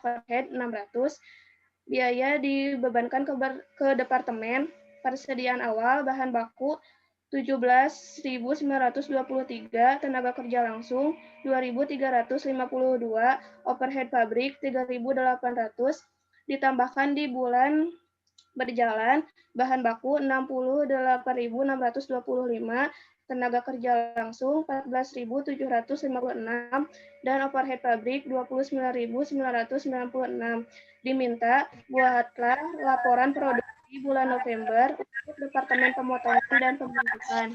overhead 600. Biaya dibebankan ke departemen. Persediaan awal bahan baku 17.923, tenaga kerja langsung 2.352, overhead pabrik 3.800, ditambahkan di bulan berjalan bahan baku 68.625, tenaga kerja langsung 14.756, dan overhead pabrik 29.996. Diminta buatlah laporan produksi bulan November untuk Departemen Pemotongan dan Pembentukan.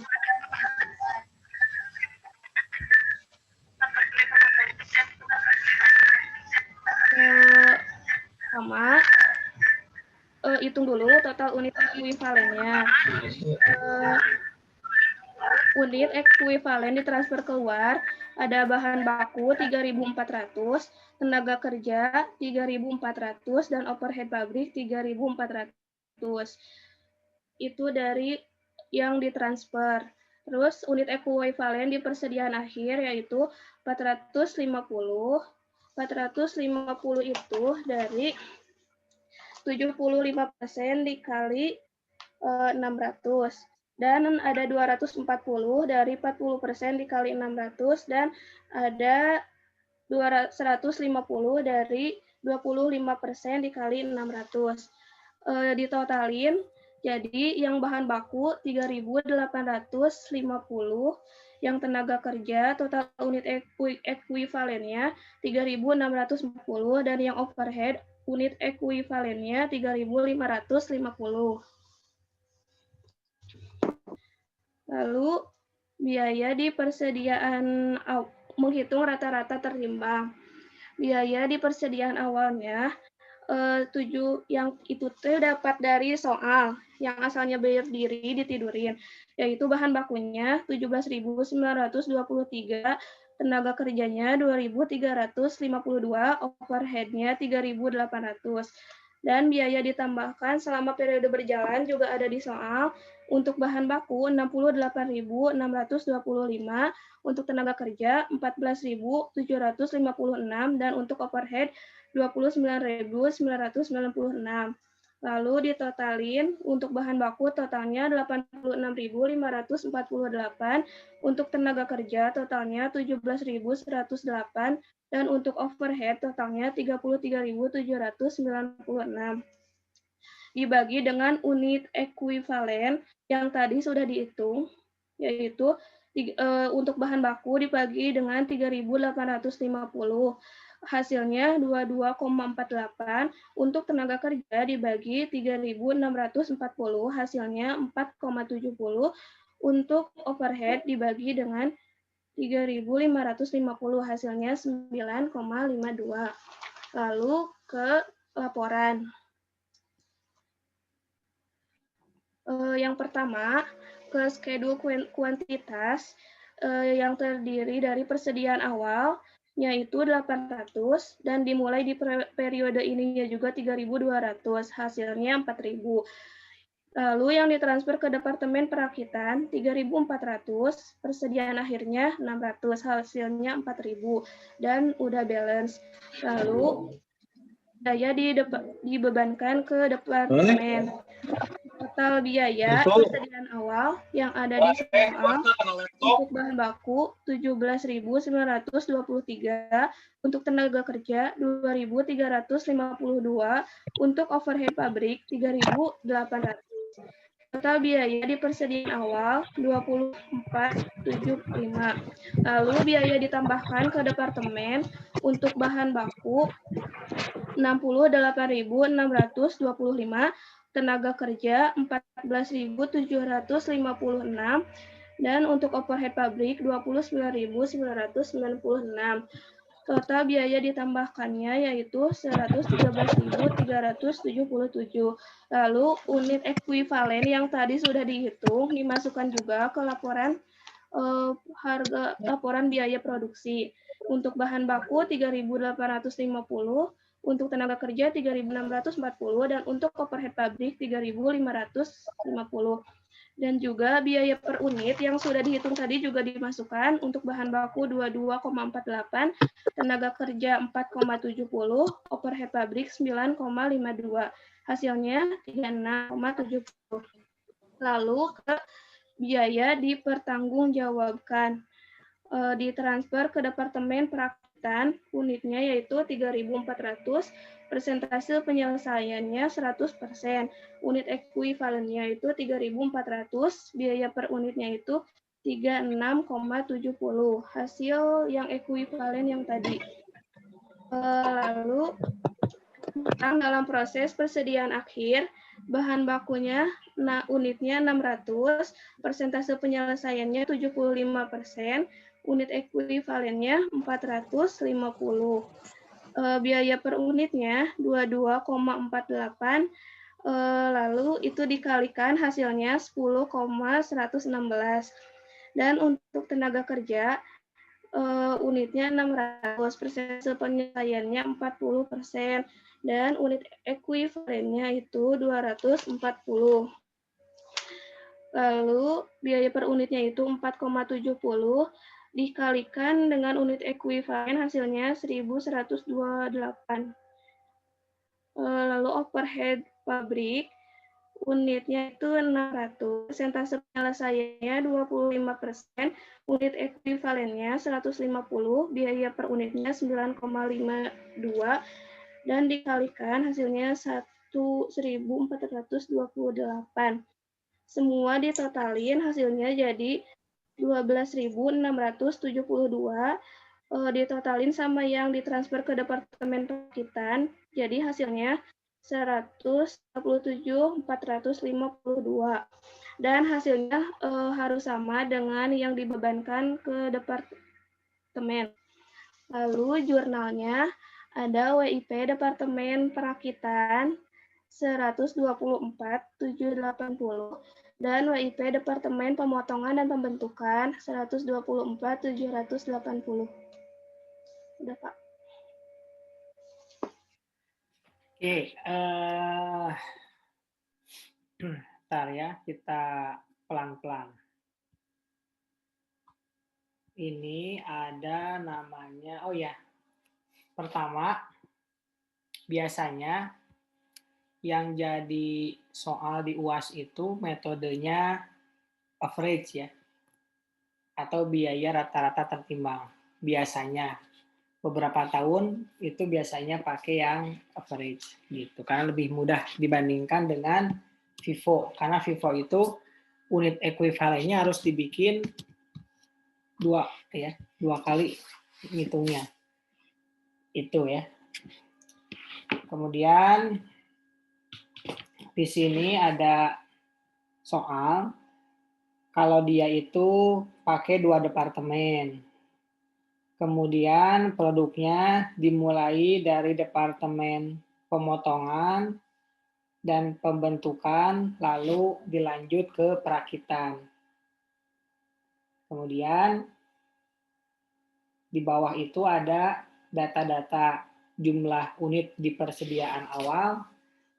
Sama, hitung dulu total unit ekuivalennya. Unit ekuivalen ditransfer keluar, ada bahan baku 3.400, tenaga kerja 3.400, dan overhead pabrik 3.400. Itu dari yang ditransfer. Terus unit ekuivalen di persediaan akhir yaitu 450. 450 itu dari 75% dikali 600. Dan ada 240 dari 40% dikali 600, dan ada 150 dari 25% dikali 600. Ditotalin, jadi yang bahan baku 3.850, yang tenaga kerja total unit ekuivalennya 3.640, dan yang overhead unit ekuivalennya 3.550. Lalu biaya di persediaan menghitung rata-rata terimbang. Biaya di persediaan awalnya 7 yang itu dapat dari soal yang asalnya berdiri ditidurin, yaitu bahan bakunya 17.923, tenaga kerjanya 2.352, overheadnya 3.800. Dan biaya ditambahkan selama periode berjalan juga ada di soal. Untuk bahan baku 68.625, untuk tenaga kerja 14.756, dan untuk overhead 29.996. Lalu ditotalin untuk bahan baku totalnya 86.548, untuk tenaga kerja totalnya 17.108, dan untuk overhead totalnya 33.796. Dibagi dengan unit ekuivalen yang tadi sudah dihitung, yaitu untuk bahan baku dibagi dengan 3.850, hasilnya 22,48. Untuk tenaga kerja dibagi 3.640, hasilnya 4,70. Untuk overhead dibagi dengan 3.550, hasilnya 9,52. Lalu ke laporan. Yang pertama, ke schedule kuantitas yang terdiri dari persediaan awal, yaitu 800, dan dimulai di periode ininya juga 3.200, hasilnya 4.000. Lalu yang ditransfer ke Departemen Perakitan 3.400, persediaan akhirnya 600, hasilnya 4.000, dan udah balance. Lalu biaya dibebankan ke Departemen. Total biaya persediaan awal yang ada di soal untuk bahan baku 17.923, untuk tenaga kerja 2.352, untuk overhead pabrik 3.800. Total biaya di persediaan awal 24.75. Lalu biaya ditambahkan ke departemen untuk bahan baku 68.625, tenaga kerja 14.756, dan untuk overhead pabrik 29.996. Total biaya ditambahkannya yaitu 113.377. Lalu unit ekuivalen yang tadi sudah dihitung dimasukkan juga ke laporan harga laporan biaya produksi. Untuk bahan baku 3.850, untuk tenaga kerja 3.640, dan untuk overhead pabrik 3.550. Dan juga biaya per unit yang sudah dihitung tadi juga dimasukkan untuk bahan baku 22,48, tenaga kerja 4,70, overhead pabrik 9,52. Hasilnya 36,70. Lalu ke biaya dipertanggungjawabkan. Ditransfer ke Departemen Perakitan, unitnya yaitu 3.400, persentase penyelesaiannya 100%, unit ekuivalennya itu 3.400, biaya per unitnya itu 36,70, hasil yang ekuivalen yang tadi. Lalu dalam proses persediaan akhir, bahan bakunya unitnya 600, persentase penyelesaiannya 75%, unit ekuivalennya 450. Biaya per unitnya 22,48, lalu itu dikalikan hasilnya 10,116. Dan untuk tenaga kerja, unitnya 600, persentase penyelesaiannya 40%, dan unit ekuivalennya itu 240. Lalu biaya per unitnya itu 4,70 dikalikan dengan unit ekuivalen hasilnya 1.128. Lalu overhead pabrik unitnya itu 600, persentase penyelesaiannya 25%, unit ekuivalennya 150, biaya per unitnya 9,52, dan dikalikan hasilnya 1.428. Semua ditotalin hasilnya jadi 12.672, ditotalin sama yang ditransfer ke Departemen Perakitan, jadi hasilnya 137.452. Dan hasilnya harus sama dengan yang dibebankan ke Departemen. Lalu jurnalnya ada WIP Departemen Perakitan 124.780 dan WIP Departemen Pemotongan dan Pembentukan 124.780. Udah, Pak. Oke, bentar ya, kita pelan-pelan. Ini ada namanya, oh ya, pertama, biasanya yang jadi soal di UAS itu metodenya average ya, atau biaya rata-rata tertimbang. Biasanya, beberapa tahun itu biasanya pakai yang average gitu, karena lebih mudah dibandingkan dengan FIFO, karena FIFO itu unit ekuivalennya harus dibikin dua kali ngitungnya itu ya. Kemudian di sini ada soal kalau dia itu pakai 2 departemen. Kemudian produknya dimulai dari departemen pemotongan dan pembentukan, lalu dilanjut ke perakitan. Kemudian di bawah itu ada data-data jumlah unit di persediaan awal,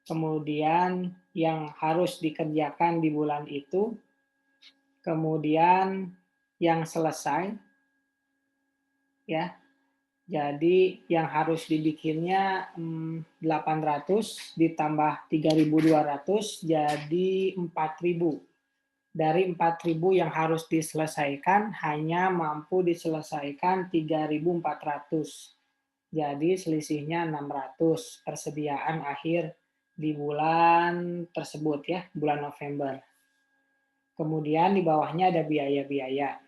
kemudian yang harus dikerjakan di bulan itu, kemudian yang selesai, ya. Jadi yang harus dibikinnya 800 ditambah 3.200 jadi 4.000. Dari 4.000 yang harus diselesaikan hanya mampu diselesaikan 3.400. Jadi selisihnya 600 persediaan akhir di bulan tersebut ya, bulan November. Kemudian di bawahnya ada biaya-biaya.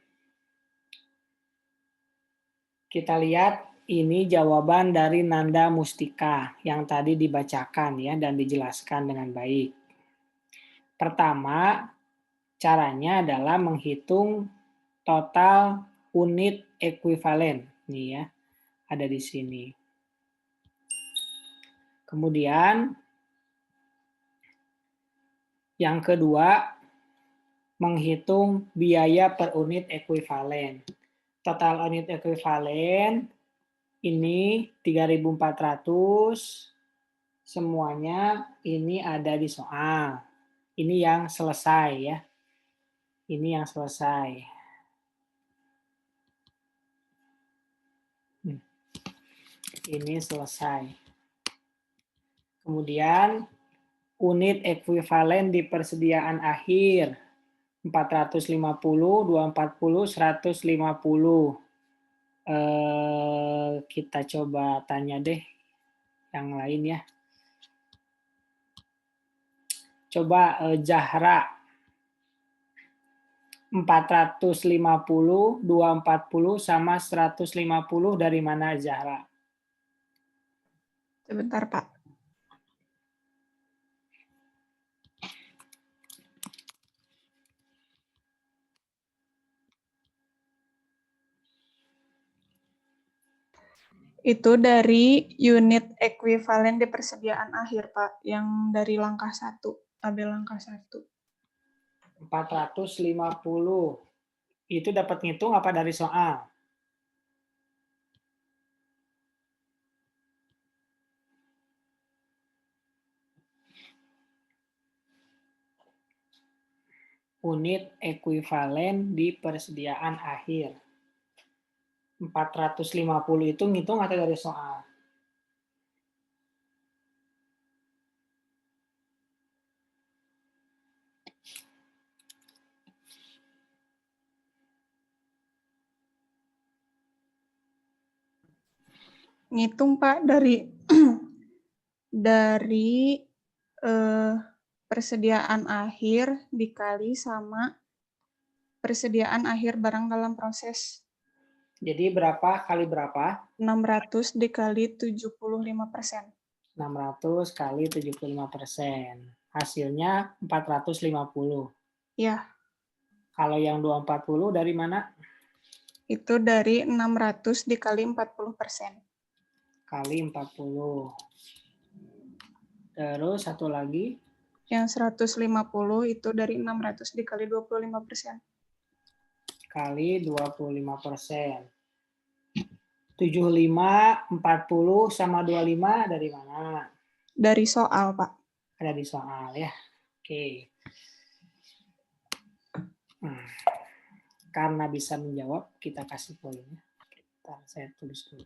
Kita lihat ini jawaban dari Nanda Mustika yang tadi dibacakan ya dan dijelaskan dengan baik. Pertama, caranya adalah menghitung total unit ekuivalen. Nih ya, ada di sini. Kemudian yang kedua, menghitung biaya per unit ekuivalen. Total unit ekuivalen ini 3.400, semuanya ini ada di soal. Ini yang selesai ya. Ini yang selesai. Ini selesai. Kemudian unit ekuivalen di persediaan akhir 450, 240, 150. Kita coba tanya deh yang lain ya. Coba Zahra 450, 240 sama 150 dari mana Zahra? Sebentar, Pak. Itu dari unit ekuivalen di persediaan akhir, Pak, yang dari langkah 1, tabel langkah 1. 450. Itu dapat ngitung apa dari soal? Unit ekuivalen di persediaan akhir. 450 itu ngitung atau dari soal? Ngitung, Pak, dari dari persediaan akhir dikali sama persediaan akhir barang dalam proses. Jadi berapa kali berapa? 600 dikali 75%. 600 kali 75%. Hasilnya 450. Ya, Kalau yang 240 dari mana? itu dari 600 dikali 40%. Kali 40. Terus satu lagi? Yang 150 itu dari 600 dikali 25%. Kali 25%. 75, 40, sama 25 dari mana? Dari soal, Pak. Ada di soal ya. Oke. Karena bisa menjawab, kita kasih poinnya. Saya tulis dulu.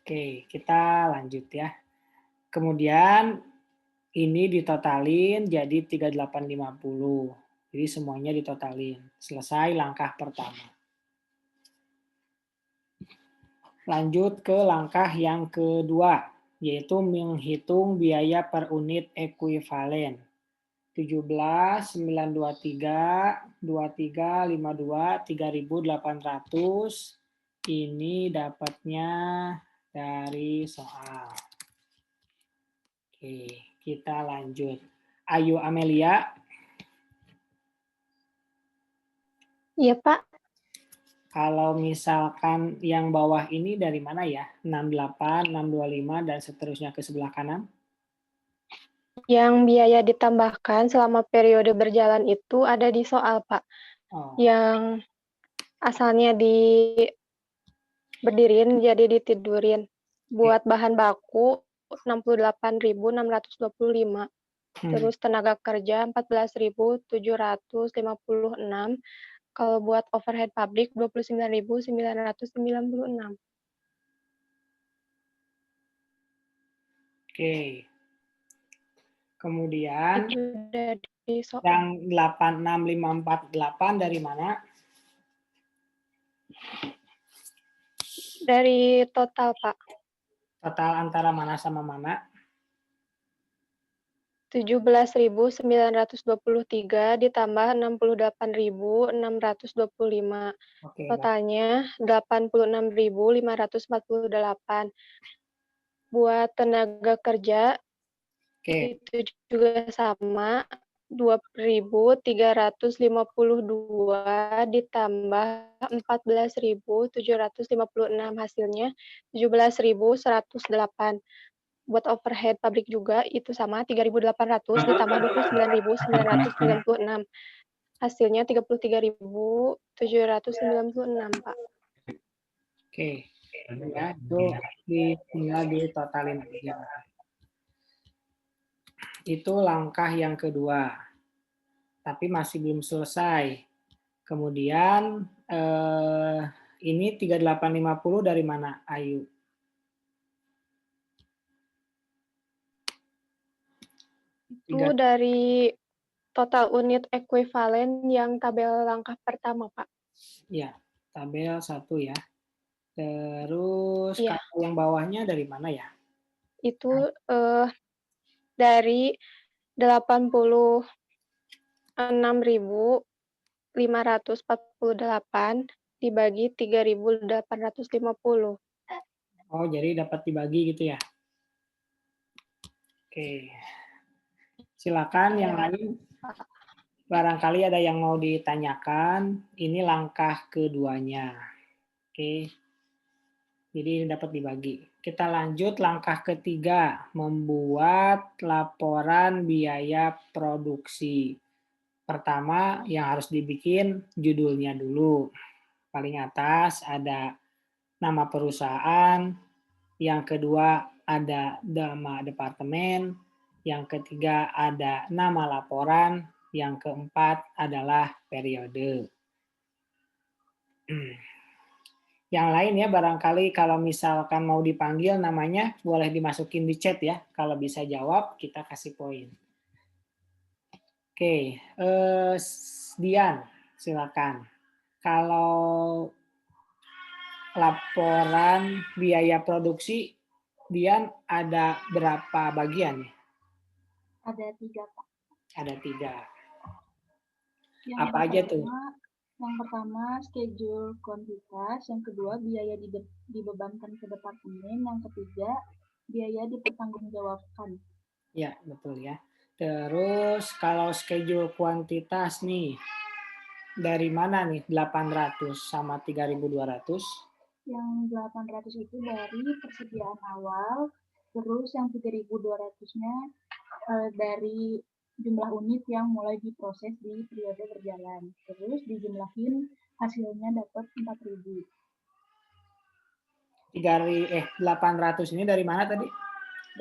Oke, kita lanjut ya. Kemudian ini ditotalin jadi 3850. Jadi semuanya ditotalin. Selesai langkah pertama. Lanjut ke langkah yang kedua, yaitu menghitung biaya per unit ekuivalen. 17, 923, 23, 52, 3.800. Ini dapatnya dari soal. Oke, kita lanjut. Ayu Amelia. Iya, Pak. Kalau misalkan yang bawah ini dari mana ya? 68, 625, dan seterusnya ke sebelah kanan. Yang biaya ditambahkan selama periode berjalan itu ada di soal, Pak. Oh. Yang asalnya berdiriin jadi ditidurin. Buat bahan baku 68.625. Terus tenaga kerja 14.756. Kalau buat overhead pabrik 29.996. Oke. Kemudian itu dari soal. yang 86548 dari mana? Dari total, Pak. Total antara mana sama mana? 17.923 ditambah 68.625. Oke, Totalnya 86.548. Buat tenaga kerja itu juga sama 2.352 ditambah 14.756, hasilnya 17.108. Buat overhead pabrik juga itu sama 3.800 ditambah 29.996. Hasilnya 33.796, Pak. Oke. Ya, itu tinggal ditotalin aja. Itu langkah yang kedua. Tapi masih belum selesai. Kemudian ini 3850 dari mana, Ayu? Itu dari total unit ekuivalen yang tabel langkah pertama, Pak. Ya, tabel 1 ya. Terus Iya. kalau yang bawahnya dari mana ya? Itu dari 86.548 dibagi 3.850. Oh, jadi dapat dibagi gitu ya? Oke. Silakan yang lain. Barangkali ada yang mau ditanyakan. Ini langkah keduanya. Oke. Jadi dapat dibagi. Kita lanjut langkah ketiga, membuat laporan biaya produksi. Pertama yang harus dibikin judulnya dulu. Paling atas ada nama perusahaan, yang kedua ada nama departemen, yang ketiga ada nama laporan, yang keempat adalah periode. Yang lain ya barangkali kalau misalkan mau dipanggil namanya boleh dimasukin di chat ya. Kalau bisa jawab kita kasih poin. Oke, Dian silakan. Kalau laporan biaya produksi Dian ada berapa bagian? Ada 3, Pak. Ada 3. Yang Apa aja tuh? Yang pertama schedule kuantitas, yang kedua biaya dibebankan ke departemen, yang ketiga biaya dipertanggungjawabkan. Ya, betul ya. Terus kalau schedule kuantitas nih, dari mana nih 800 sama 3.200? Yang 800 itu dari persediaan awal, terus yang 3.200-nya dari jumlah unit yang mulai diproses di periode berjalan. Terus dijumlahin hasilnya dapat 4.000. 800 ini dari mana tadi?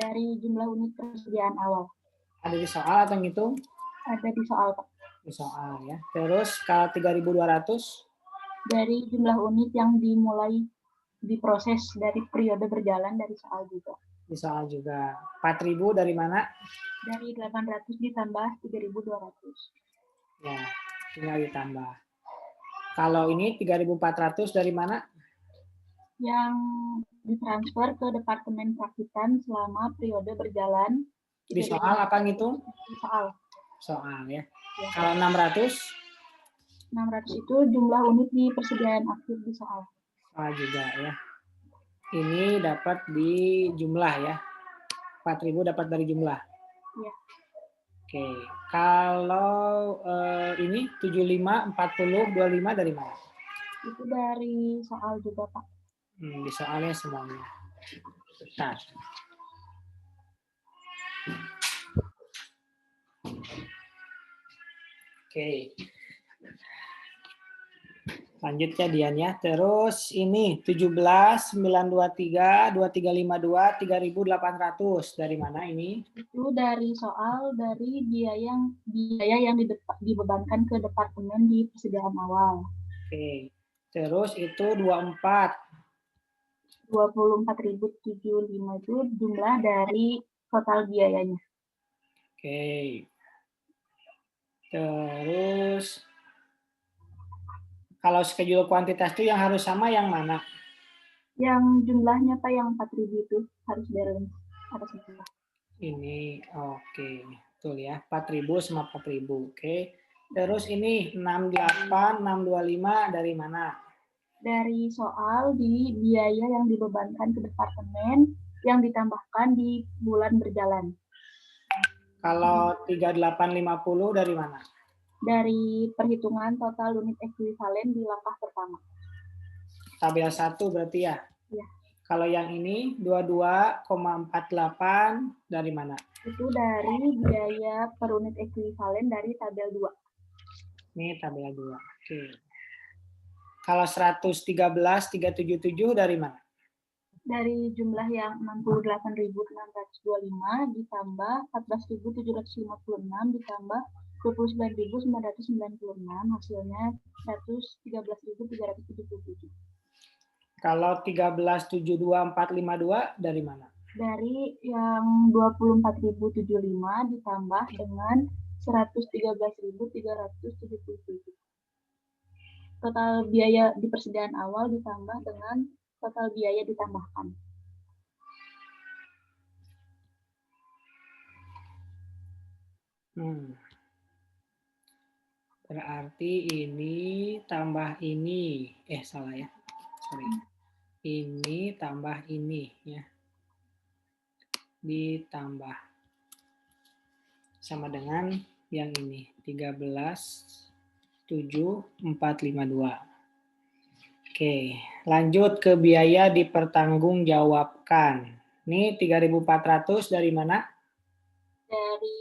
Dari jumlah unit persediaan awal. Ada di soal atau ngitung? Ada di soal, Pak. Di soal ya. Terus kalau 3.200? Dari jumlah unit yang dimulai diproses dari periode berjalan dari soal juga. Di soal juga. 4.000 dari mana? Dari 800 ditambah 3.200. Ya, tinggal ditambah. Kalau ini 3.400 dari mana? Yang ditransfer ke Departemen Perakitan selama periode berjalan. Di soal apa ngitung? Di soal. Soal ya. Kalau 600? 600 itu jumlah unit di persediaan akhir di soal. Soal juga ya. Ini dapat di jumlah ya. 4.000 dapat dari jumlah. Iya. Oke. Kalau ini 75, 40, 25 dari mana? Itu dari soal juga, Pak. Di soalnya semuanya. Bentar. Oke. Lanjut ya Dian ya. Terus ini 17, 923, 2352, 3.800. Dari mana ini? Itu dari soal dari biaya yang dibebankan ke departemen di persediaan awal. Oke. Terus itu 24. 24.075 itu jumlah dari total biayanya. Oke. Terus kalau schedule kuantitas itu yang harus sama yang mana? Yang jumlahnya Pak yang 4.000 itu harus balance, harus sama. Ini oke. Betul ya. 4.000 sama 4.000. Oke. Terus ini 68, 625 dari mana? Dari soal di biaya yang dibebankan ke departemen yang ditambahkan di bulan berjalan. Kalau 3850 dari mana? Dari perhitungan total unit ekuivalen di langkah pertama. Tabel 1 berarti ya? Iya. Kalau yang ini 22,48 dari mana? Itu dari biaya per unit ekuivalen dari tabel 2. Ini tabel 2. Oke. Kalau 113,377 dari mana? Dari jumlah yang 68.625 ditambah 14.756 ditambah 29.996 hasilnya 113.377. Kalau 1372.452 dari mana? Dari yang 24.075 ditambah dengan 113.377. Total biaya di persediaan awal ditambah dengan total biaya ditambahkan. Berarti ini tambah ini. Salah ya. Sorry. Ini tambah ini ya. Ditambah. Sama dengan yang ini. 13.7.452. Oke, lanjut ke biaya dipertanggungjawabkan. Ini 3.400 dari mana? Dari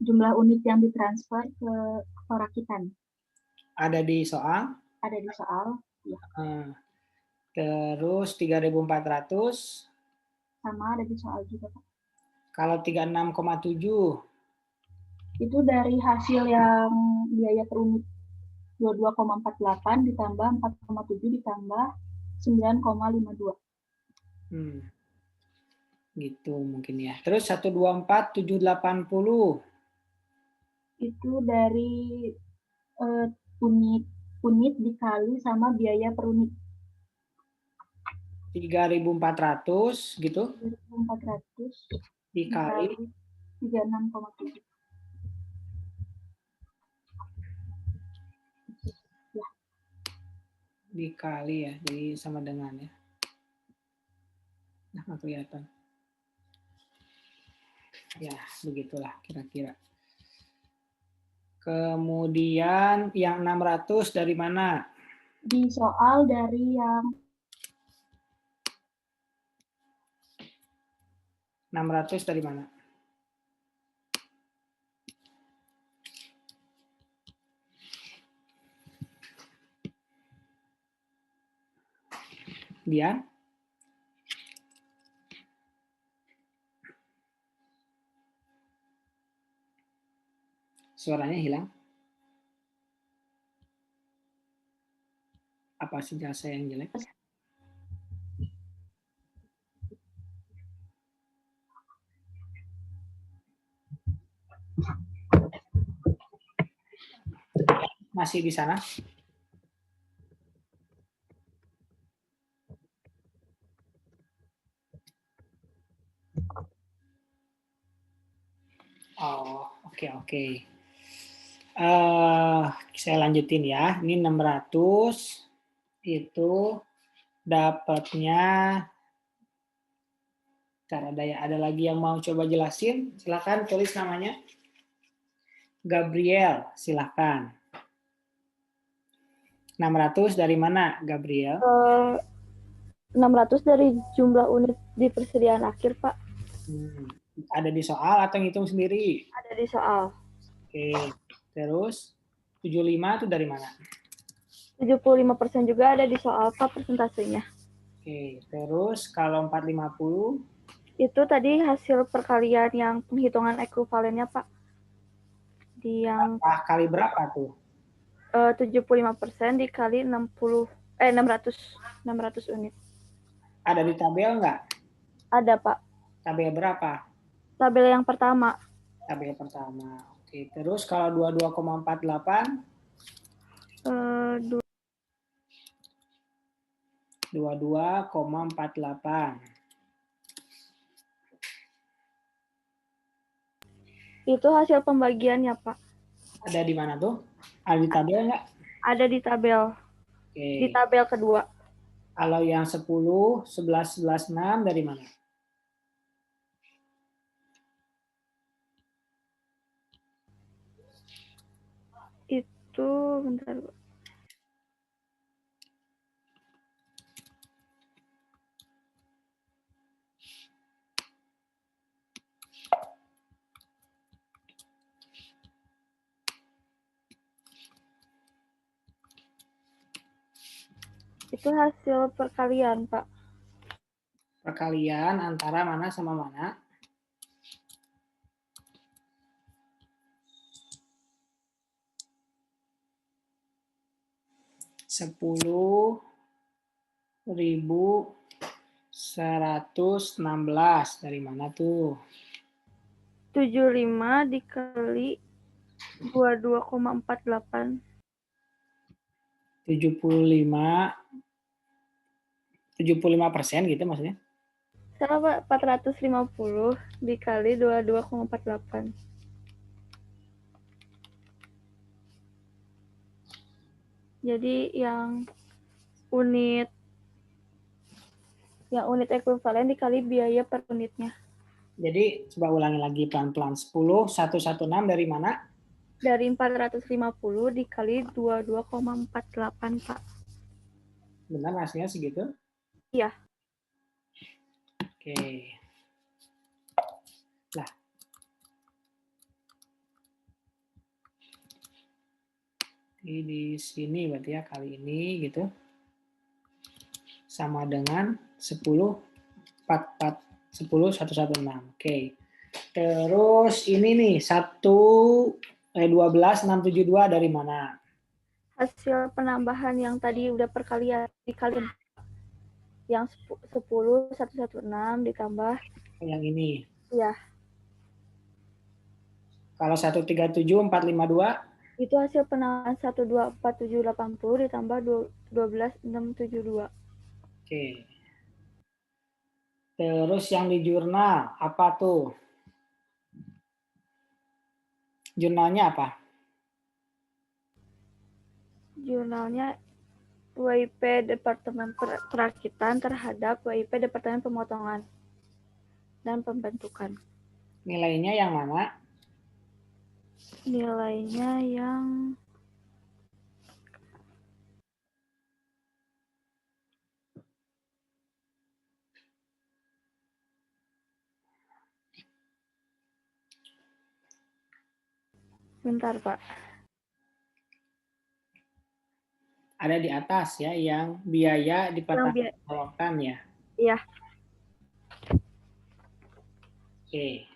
jumlah unit yang ditransfer ke perakitan. Ada di soal? Ada di soal. Ya. Terus 3.400? Sama ada di soal juga, Pak. Kalau 36,7? Itu dari hasil yang biaya per unit 22,48 ditambah 4,7 ditambah 9,52. Gitu mungkin ya. Terus 124.780? Itu dari unit dikali sama biaya per unit. 3.400 gitu? 3.400 dikali 36,7. Ya. Dikali ya, jadi sama dengan ya. Nah, nggak kelihatan. Ya, begitulah kira-kira. Kemudian yang 600 dari mana? Di soal dari yang 600 dari mana? Dia? Suaranya hilang? Apa sinyal saya yang jelek? Masih di sana? Oh, oke. Saya lanjutin ya. Ini 600 itu dapatnya. Ada lagi yang mau coba jelasin? Silakan tulis namanya. Gabriel, silakan. 600 dari mana, Gabriel? 600 dari jumlah unit di persediaan akhir, Pak. Ada di soal atau ngitung sendiri? Ada di soal. Oke, terus 75 itu dari mana? 75% juga ada di soal, Pak, persentasenya. Oke, terus kalau 450? Itu tadi hasil perkalian yang penghitungan ekuivalennya, Pak. Di yang kali berapa tuh? 75% dikali 600 unit. Ada di tabel nggak? Ada, Pak. Tabel berapa? Tabel yang pertama. Tabel pertama. Oke, terus kalau 22,48? 22,48. Itu hasil pembagiannya, Pak. Ada di mana tuh? Ada di tabel nggak? Ada di tabel. Oke. Di tabel kedua. Kalau yang 10, 11, 11, 6 dari mana? Itu, bentar, Pak. Itu hasil perkalian, Pak. Perkalian antara mana sama mana? Sepuluh 1.116 dari mana tuh? 75 dikali 22,48. 75% gitu maksudnya? Salah, Pak. 450 dikali 22,48. Jadi yang unit ekuivalen dikali biaya per unitnya. Jadi coba ulangi lagi pelan-pelan. 10.116 dari mana? Dari 450 dikali 22,48, Pak. Benar hasilnya segitu? Iya. Oke. Lah. Di sini berarti ya kali ini gitu. Sama dengan 10.116. Oke. Terus ini nih 12.672 dari mana? Hasil penambahan yang tadi udah perkalian dikali yang 10.116 ditambah Yang ini. ya. Kalau 137.452 itu hasil penambahan 124780 ditambah 12.672. Oke. Terus yang di jurnal apa tuh? Jurnalnya apa? Jurnalnya WIP Departemen Perakitan terhadap WIP Departemen Pemotongan dan Pembentukan. Nilainya yang mana? Nilainya yang bentar, Pak. Ada di atas ya, yang biaya dipertanggungjawabkan ya. Iya. Oke.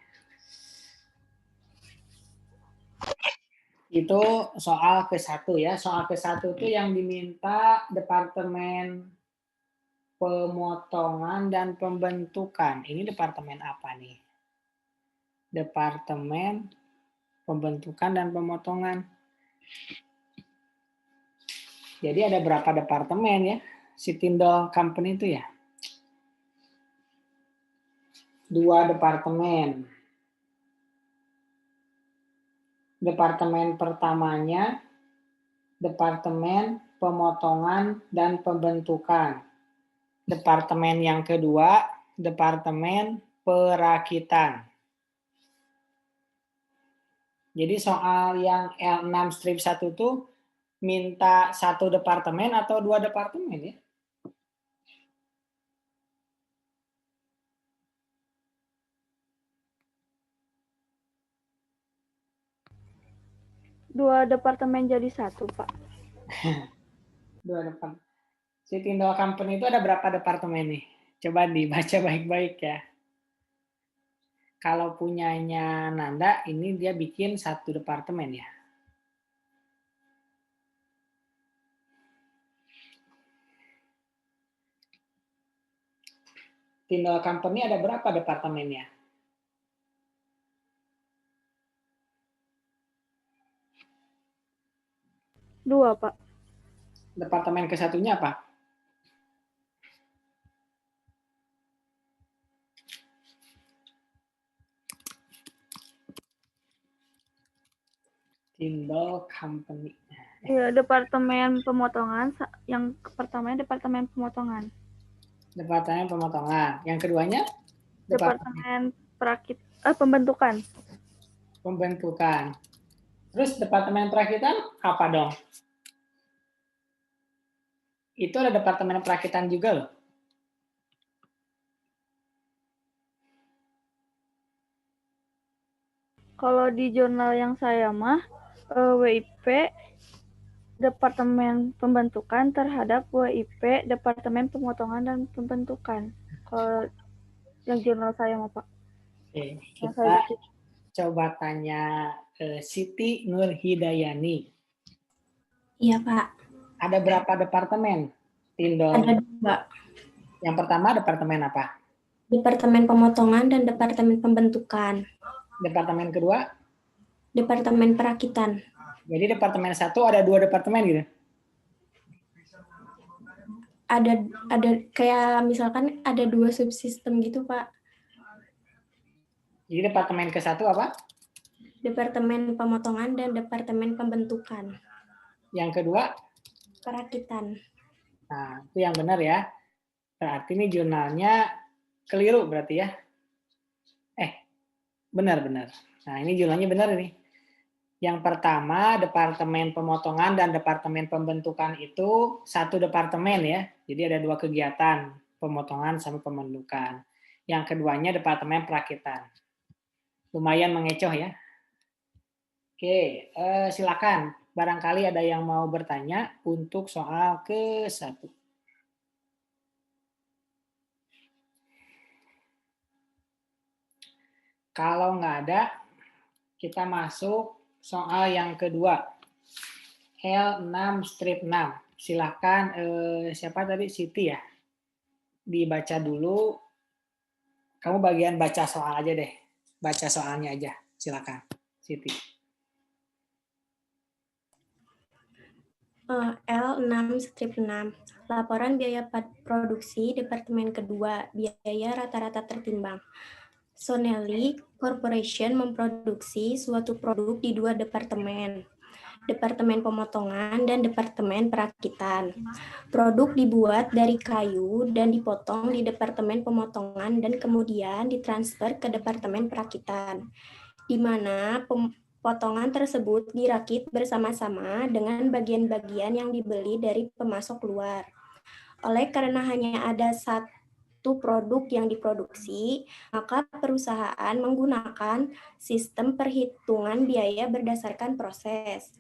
Itu soal ke-1 ya. Soal ke-1 itu yang diminta Departemen Pemotongan dan Pembentukan. Ini departemen apa nih? Departemen Pembentukan dan Pemotongan. Jadi ada berapa departemen ya? Si Tindall Company itu ya? 2 departemen. Departemen pertamanya, Departemen Pemotongan dan Pembentukan. Departemen yang kedua, Departemen Perakitan. Jadi soal yang L6 strip 1 itu minta 1 departemen atau 2 departemen ya? Dua departemen jadi 1, Pak. 2 departemen. Si Tindall Company itu ada berapa departemen nih? Coba dibaca baik-baik ya. Kalau punyanya Nanda, ini dia bikin 1 departemen ya. Tindall Company ada berapa departemennya? Dua, Pak. Departemen ke-1-nya apa? Tindall Company. Iya, Departemen Pemotongan. Yang pertamanya Departemen Pemotongan. Departemen Pemotongan. Yang keduanya? Departemen Pembentukan. Pembentukan. Terus Departemen Perakitan apa dong? Itu ada Departemen Perakitan juga loh. Kalau di jurnal yang saya mah, WIP Departemen Pembentukan terhadap WIP Departemen Pemotongan dan Pembentukan. Kalau yang jurnal saya mah Pak. Oke, Yang kita saya bikin. coba tanya Siti Nurhidayani. Iya, Pak. Ada berapa departemen? Tindol. Ada 2. Yang pertama departemen apa? Departemen Pemotongan dan Departemen Pembentukan. Departemen kedua? Departemen Perakitan. Jadi departemen 1 ada 2 departemen gitu? Ada kayak misalkan ada 2 subsistem gitu, Pak. Jadi departemen ke-1 apa? Departemen Pemotongan dan Departemen Pembentukan. Yang kedua? Perakitan. Nah, itu yang benar ya. Berarti ini jurnalnya keliru berarti ya. Benar-benar. Nah, ini jurnalnya benar ini. Yang pertama, Departemen Pemotongan dan Departemen Pembentukan itu satu departemen ya. Jadi ada 2 kegiatan, pemotongan sama pembentukan. Yang keduanya Departemen Perakitan. Lumayan mengecoh ya. Oke, silakan. Barangkali ada yang mau bertanya untuk soal ke-1. Kalau nggak ada, kita masuk soal yang kedua. L6 strip 6. Silakan, siapa tadi? Siti ya? Dibaca dulu. Kamu bagian baca soal aja deh. Baca soalnya aja. Silakan, Siti. L6 strip 6. Laporan biaya produksi Departemen kedua. Biaya rata-rata tertimbang. Sonelli Corporation memproduksi suatu produk di 2 departemen. Departemen Pemotongan dan Departemen Perakitan. Produk dibuat dari kayu dan dipotong di Departemen Pemotongan dan kemudian ditransfer ke Departemen Perakitan, di mana potongan tersebut dirakit bersama-sama dengan bagian-bagian yang dibeli dari pemasok luar. Oleh karena hanya ada satu produk yang diproduksi, maka perusahaan menggunakan sistem perhitungan biaya berdasarkan proses.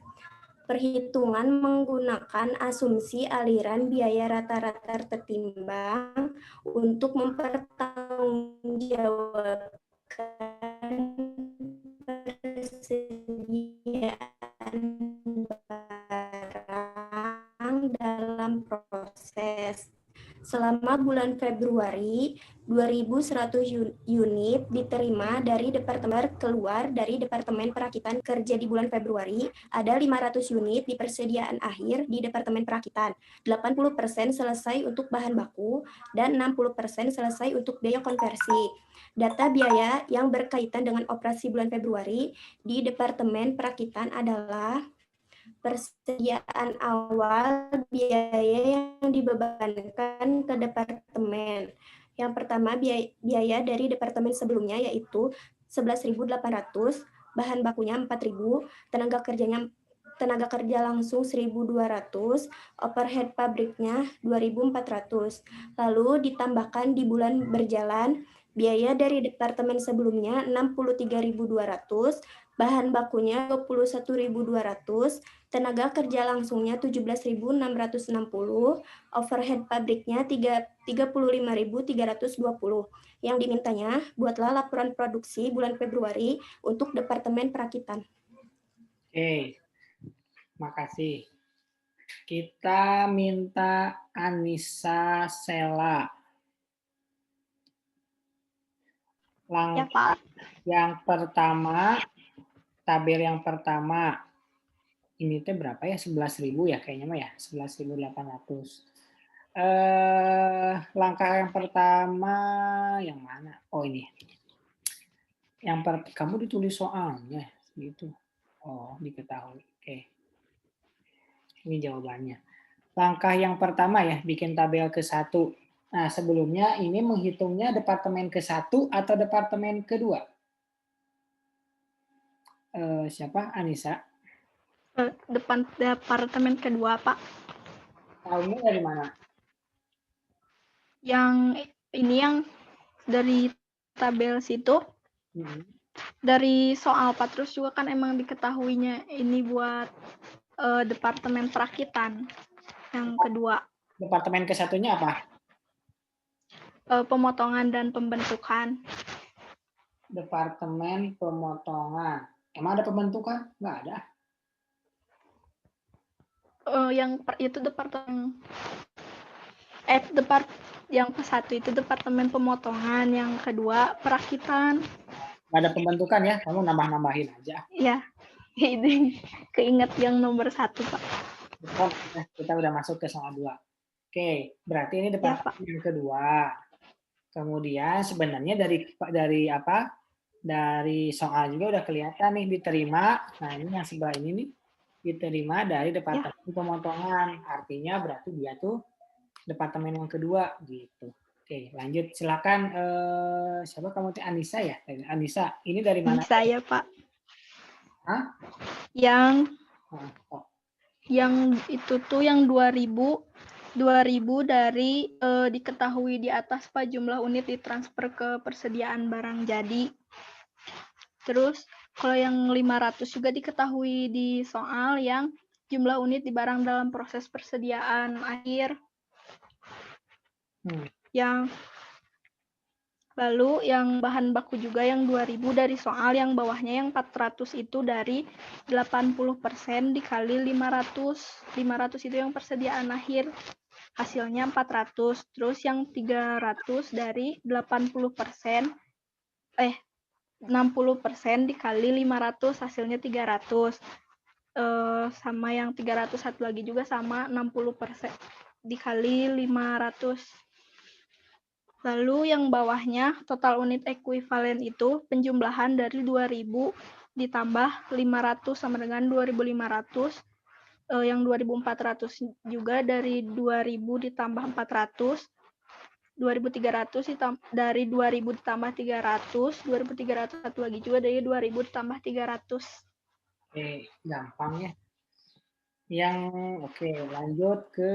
Perhitungan menggunakan asumsi aliran biaya rata-rata tertimbang untuk mempertanggungjawabkan persediaan barang dalam proses. Selama bulan Februari, 2.100 unit diterima dari Departemen keluar dari Departemen Perakitan kerja di bulan Februari, ada 500 unit di persediaan akhir di Departemen Perakitan, 80% selesai untuk bahan baku, dan 60% selesai untuk biaya konversi. Data biaya yang berkaitan dengan operasi bulan Februari di Departemen Perakitan adalah persediaan awal biaya yang dibebankan ke departemen. Yang pertama, biaya dari departemen sebelumnya yaitu 11.800, bahan bakunya 4.000, tenaga kerja langsung 1.200, overhead pabriknya 2.400. Lalu ditambahkan di bulan berjalan, biaya dari departemen sebelumnya 63.200, bahan bakunya 21.200, tenaga kerja langsungnya 17.660, overhead pabriknya 35.320. Yang dimintanya, buatlah laporan produksi bulan Februari untuk Departemen Perakitan. Oke, makasih. Kita minta Anissa Sela. Ya, Pak. Yang pertama, tabel yang pertama, ini tuh berapa ya? 11.000 ya kayaknya mah ya, 11.800. Langkah yang pertama yang mana? Oh ini. Kamu ditulis soalnya gitu. Oh, diketahui. Oke. Ini jawabannya. Langkah yang pertama ya, bikin tabel ke-1. Nah, sebelumnya ini menghitungnya departemen ke-1 atau departemen kedua? Siapa? Anissa? Departemen kedua, Pak. Tahunya dari mana? Yang ini yang dari tabel situ, dari soal Pak, terus juga kan emang diketahuinya ini buat Departemen Perakitan yang kedua. Departemen ke-1-nya apa? Pemotongan dan Pembentukan. Departemen Pemotongan. Emang ada pembentukan? Nggak ada. Itu departemen yang ke-1 itu Departemen Pemotongan, yang kedua Perakitan. Nggak ada pembentukan ya? Kamu nambah-nambahin aja. Iya, ini keinget yang nomor 1, Pak. Kita udah masuk ke soal 2. Oke, berarti ini departemen yang kedua. Kemudian sebenarnya dari apa? Dari soal juga udah kelihatan nih diterima. Nah, ini yang sebelah ini nih diterima dari Departemen Pemotongan. Artinya berarti dia tuh departemen yang kedua gitu. Oke, lanjut. Silakan siapa kamu? Anissa ya? Anissa, ini dari mana? Saya, Pak. Hah? Yang itu tuh yang 2000 dari diketahui di atas Pak jumlah unit ditransfer ke persediaan barang jadi. Terus kalau yang 500 juga diketahui di soal yang jumlah unit di barang dalam proses persediaan akhir. Yang lalu yang bahan baku juga yang 2000 dari soal yang bawahnya yang 400 itu dari 80% dikali 500. 500 itu yang persediaan akhir. Hasilnya 400. Terus yang 300 dari 80%, 60% dikali 500, hasilnya 300. Sama yang 300 satu lagi juga sama 60% dikali 500. Lalu yang bawahnya total unit ekuivalen itu penjumlahan dari 2000 ditambah 500 sama dengan 2500. Yang 2400 juga dari 2000 ditambah 400. 2300 dari 2000 ditambah 300, 2300 satu lagi juga dari 2000 ditambah 300. Oke, gampang ya. Oke, lanjut ke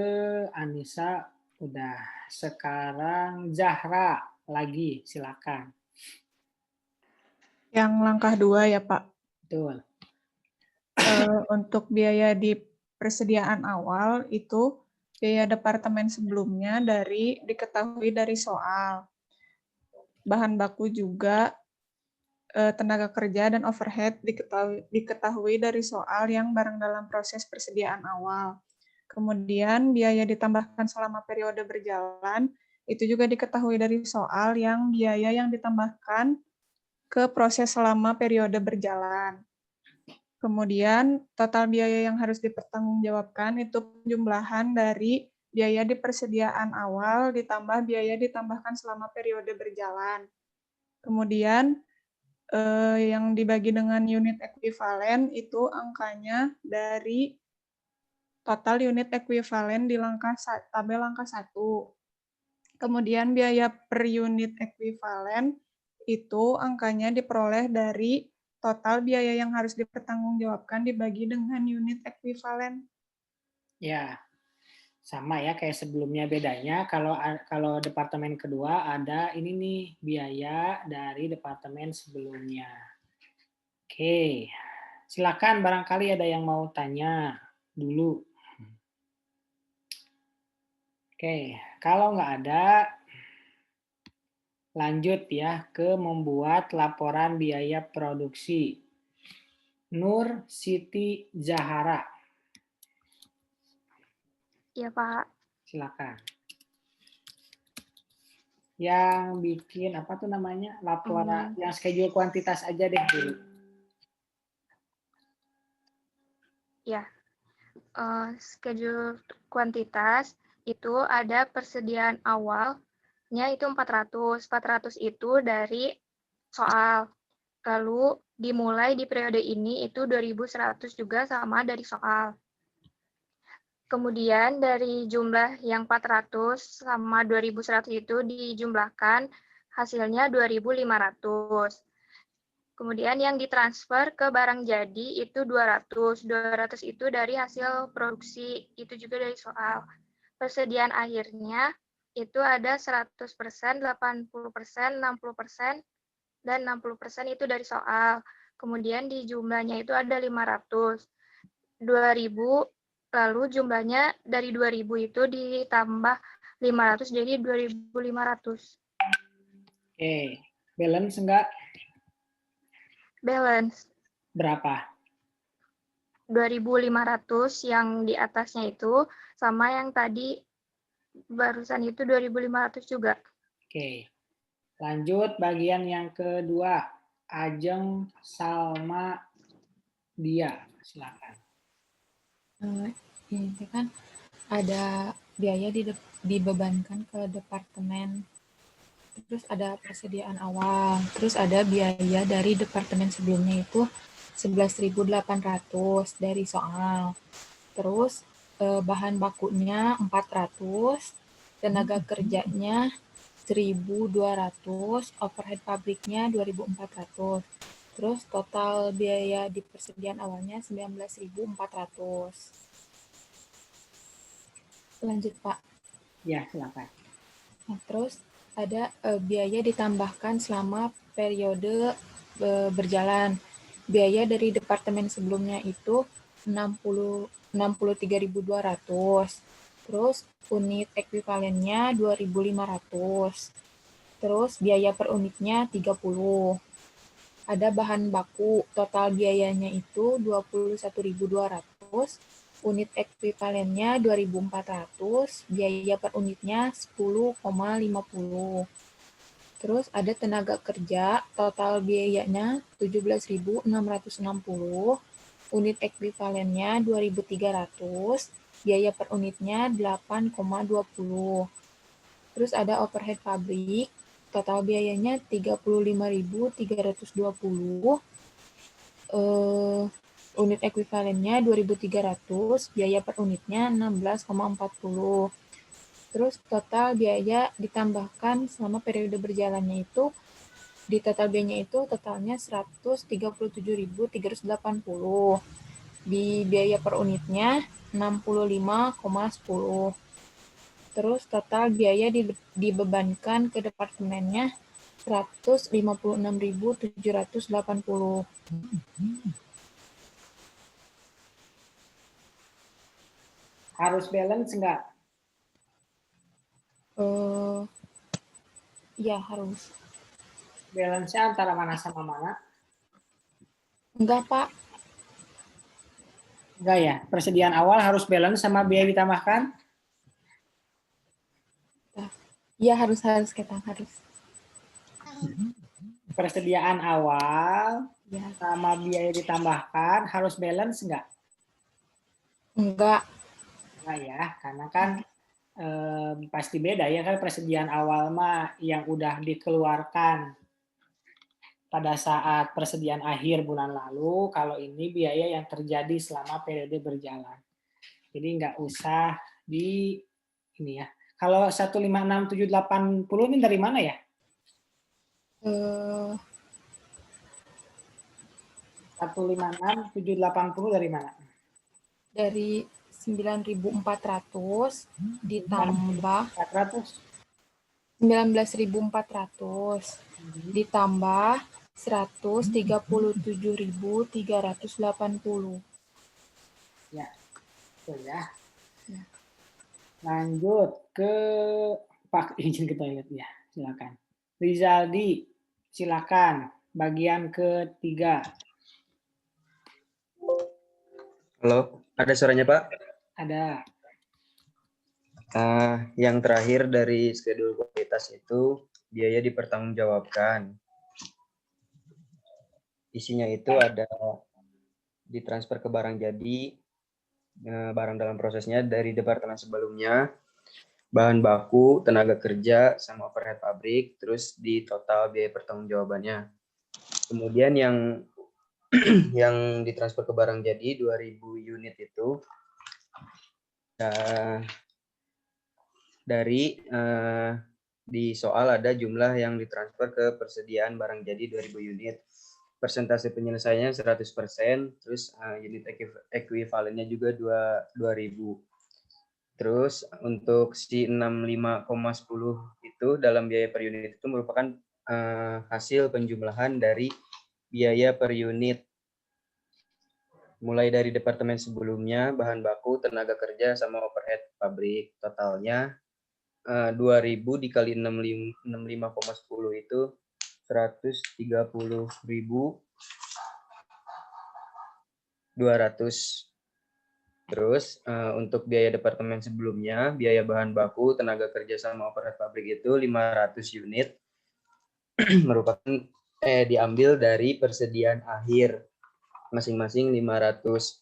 Anissa. Udah. Sekarang Zahra lagi, silakan. Yang langkah 2 ya, Pak. Betul. Untuk biaya di persediaan awal itu biaya departemen sebelumnya diketahui dari soal. Bahan baku juga, tenaga kerja dan overhead diketahui dari soal yang barang dalam proses persediaan awal. Kemudian biaya ditambahkan selama periode berjalan, itu juga diketahui dari soal yang biaya yang ditambahkan ke proses selama periode berjalan. Kemudian total biaya yang harus dipertanggungjawabkan itu penjumlahan dari biaya di persediaan awal ditambah biaya ditambahkan selama periode berjalan. Kemudian yang dibagi dengan unit ekuivalen itu angkanya dari total unit ekuivalen di tabel langkah 1. Kemudian biaya per unit ekuivalen itu angkanya diperoleh dari total biaya yang harus dipertanggungjawabkan dibagi dengan unit ekuivalen. Ya, sama ya kayak sebelumnya, bedanya kalau departemen kedua ada ini nih biaya dari departemen sebelumnya. Oke, silakan barangkali ada yang mau tanya dulu. Oke, kalau nggak ada, lanjut ya ke membuat laporan biaya produksi. Nur Siti Zahara. Iya, Pak. Silakan. Yang bikin apa tuh namanya? Laporan yang schedule kuantitas aja deh dulu. Ya. Schedule kuantitas itu ada persediaan awalnya itu 400. 400 itu dari soal. Lalu dimulai di periode ini itu 2100 juga sama dari soal. Kemudian dari jumlah yang 400 sama 2100 itu dijumlahkan, hasilnya 2500. Kemudian yang ditransfer ke barang jadi itu 200. 200 itu dari hasil produksi, itu juga dari soal. Persediaan akhirnya itu ada 100%, 80%, 60%, dan 60% itu dari soal. Kemudian di jumlahnya itu ada 500. 2.000, lalu jumlahnya dari 2.000 itu ditambah 500 jadi 2.500. Oke, balance enggak? Balance. Berapa? 2.500 yang di atasnya itu, sama yang tadi barusan itu 2.500 juga. Oke, lanjut bagian yang kedua. Ajeng, Salma, Dia, silakan. Ini kan ada biaya dibebankan ke departemen, terus ada persediaan awal, terus ada biaya dari departemen sebelumnya itu 11.800 dari soal, terus bahan bakunya 400, tenaga kerjanya 1.200, overhead pabriknya 2.400, terus total biaya di persediaan awalnya 19.400. Lanjut, Pak. Ya, silakan. Nah, terus ada biaya ditambahkan selama periode berjalan. Biaya dari departemen sebelumnya itu 63.200. Terus unit ekuivalennya 2.500. Terus biaya per unitnya 30. Ada bahan baku, total biayanya itu 21.200. Unit ekuivalennya 2.400, biaya per unitnya 10,50. Terus ada tenaga kerja, total biayanya 17.660, unit ekuivalennya 2.300, biaya per unitnya 8,20. Terus ada overhead pabrik, total biayanya 35.320, unit ekuivalennya 2.300, biaya per unitnya 16,40. Terus total biaya ditambahkan selama periode berjalannya itu, di total biayanya itu totalnya 137.380. Di biaya per unitnya 65,10. Terus total biaya dibebankan ke departemennya 156.780. Harus balance enggak? Ya, harus. Balance-nya antara mana sama mana? Enggak, Pak. Enggak ya? Persediaan awal harus balance sama biaya ditambahkan? Ya, harus kita harus. Persediaan awal Ya. sama biaya ditambahkan harus balance enggak? Enggak. Enggak ya, karena kan pasti beda ya kan, persediaan awal mah yang udah dikeluarkan pada saat persediaan akhir bulan lalu, kalau ini biaya yang terjadi selama periode berjalan. Jadi nggak usah di ini ya. Kalau 156.780 ini dari mana ya? 156.780 dari mana? Dari 9.400 ditambah 19.400 ditambah 137.380. Ya, betul ya. Lanjut ke Pak, izin ke toilet ya, silakan. Rizaldi, silakan. Bagian ketiga. Halo, ada suaranya Pak? Ada. Yang terakhir dari schedule kualitas itu biaya dipertanggungjawabkan. Isinya itu ada ditransfer ke barang jadi, barang dalam prosesnya dari departemen sebelumnya, bahan baku, tenaga kerja, sama overhead pabrik, terus di total biaya pertanggungjawabannya. Kemudian yang ditransfer ke barang jadi 2.000 unit itu dari di soal ada jumlah yang ditransfer ke persediaan barang jadi 2.000 unit. Persentase penyelesaiannya 100%, terus unit ekuivalennya juga 2.000. Terus untuk si 65,10 itu dalam biaya per unit itu merupakan hasil penjumlahan dari biaya per unit. mulai dari departemen sebelumnya, bahan baku, tenaga kerja, sama overhead pabrik. Totalnya 2.000 dikali 65,10 itu 130.200. Terus untuk biaya departemen sebelumnya, biaya bahan baku, tenaga kerja, sama overhead pabrik itu 500 unit merupakan diambil dari persediaan akhir masing-masing 500.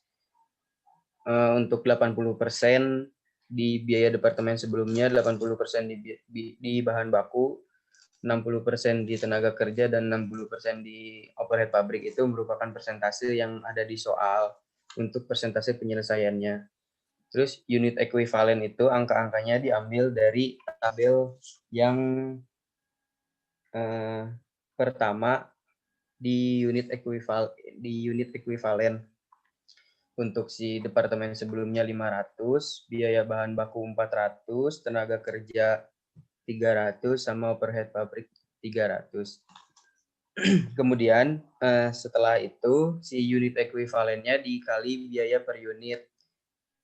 Untuk 80% di biaya departemen sebelumnya, 80% di bahan baku, 60% di tenaga kerja, dan 60% di overhead pabrik. Itu merupakan persentase yang ada di soal untuk persentase penyelesaiannya. Terus unit ekuivalen itu angka-angkanya diambil dari tabel yang pertama di unit ekuivalen. Untuk si departemen sebelumnya 500, biaya bahan baku 400, tenaga kerja 300, sama overhead pabrik 300. Kemudian setelah itu si unit ekuivalennya dikali biaya per unit.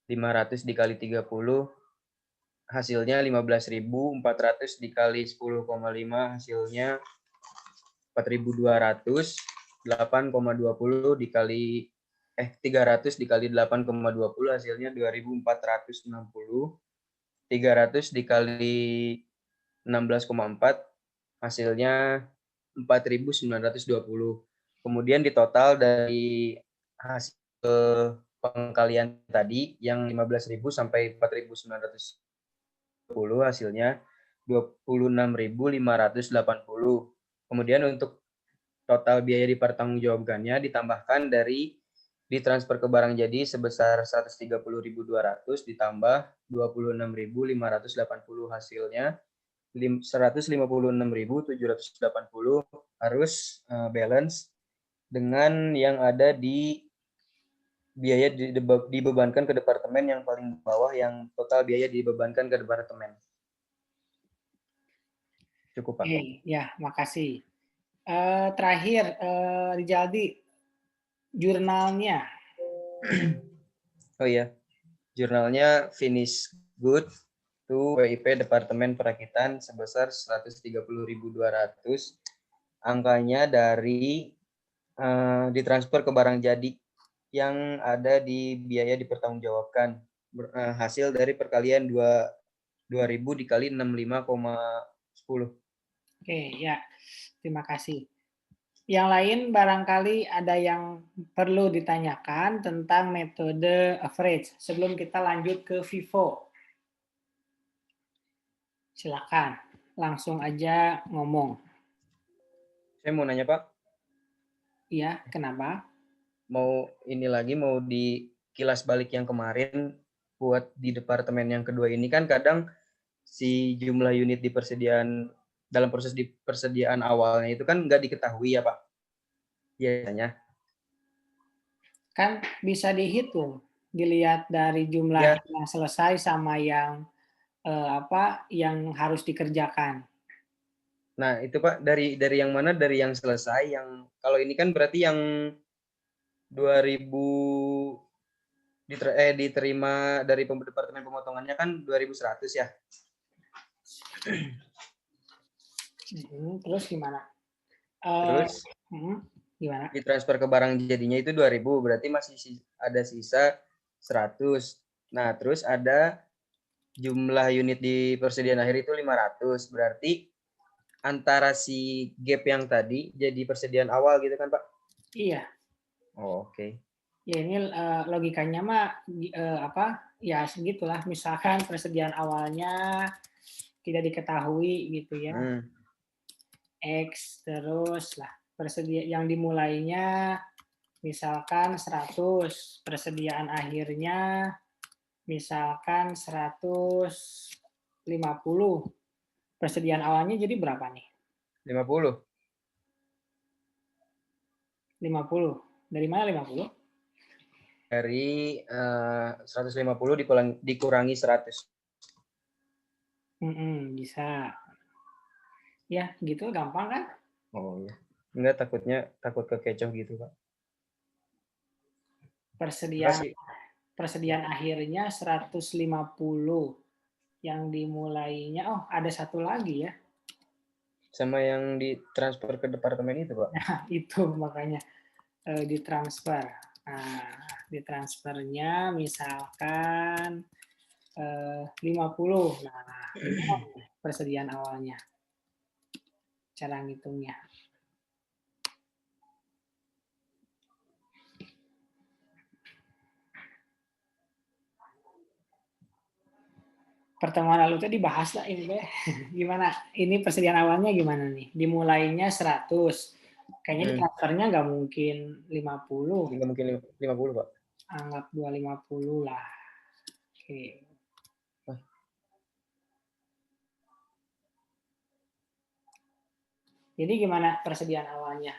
500 dikali 30 hasilnya 15.000, 400 dikali 10,5 hasilnya 4.200, 8,20 dikali 300 dikali 8,20 hasilnya 2.460, 300 dikali 16,4 hasilnya 4.920. Kemudian di total dari hasil pengkalian tadi yang 15.000 sampai 4.920 hasilnya 26.580. Kemudian untuk total biaya dipertanggungjawabkannya ditambahkan dari ditransfer ke barang jadi sebesar 130.200 ditambah 26.580 hasilnya 156.780 harus balance dengan yang ada di biaya dibebankan ke departemen yang paling bawah, yang total biaya dibebankan ke departemen. Cukup, Pak. Oke, ya, makasih. Terakhir, Rijaldi, jurnalnya. Oh iya, jurnalnya finish good to WIP Departemen Perakitan sebesar 130.200. Angkanya dari ditransfer ke barang jadi yang ada di biaya dipertanggungjawabkan. Hasil dari perkalian 2.000 dikali 65,10. Oke, ya. Terima kasih. Yang lain barangkali ada yang perlu ditanyakan tentang metode average sebelum kita lanjut ke FIFO. Silakan, langsung aja ngomong. Saya mau nanya, Pak. Iya, kenapa? Mau dikilas balik yang kemarin buat di departemen yang kedua ini kan kadang si jumlah unit di persediaan dalam proses di persediaan awalnya itu kan nggak diketahui ya, Pak. Biasanya. Kan bisa dihitung, dilihat dari jumlah yang selesai sama yang yang harus dikerjakan. Nah, itu Pak dari yang mana? Dari yang selesai, yang kalau ini kan berarti yang 2.000 diterima dari departemen pemotongannya kan 2.100 ya. Terus gimana? Terus gimana? Ditransfer ke barang jadinya itu 2.000, berarti masih ada sisa 100. Nah, terus ada jumlah unit di persediaan akhir itu 500, berarti antara si gap yang tadi jadi persediaan awal gitu kan, Pak? Iya. Oh, oke. Ya ini logikanya mah ya segitulah. Misalkan persediaan awalnya tidak diketahui gitu ya. X terus lah yang dimulainya misalkan 100, persediaan akhirnya misalkan 150. Persediaan awalnya jadi berapa nih? 50. 50. Dari mana 50? Dari 150 dikurangi 100. Bisa. Ya, gitu gampang kan? Oh ya. Enggak, takut kekecoh gitu, Pak. persediaan akhirnya 150. Yang dimulainya, oh ada satu lagi ya. Sama yang ditransfer ke departemen itu, Pak. Nah, itu makanya ditransfer. Nah, ditransfernya misalkan 50. Nah, ini persediaan awalnya. Cara ngitungnya. Pertemuan lalu itu dibahas lah ini deh. Gimana? Ini persediaan awalnya gimana nih? Dimulainya 100. Kayaknya transfernya nggak mungkin 50. Nggak mungkin 50, Pak. Anggap 250 lah. Oke. Jadi gimana persediaan awalnya?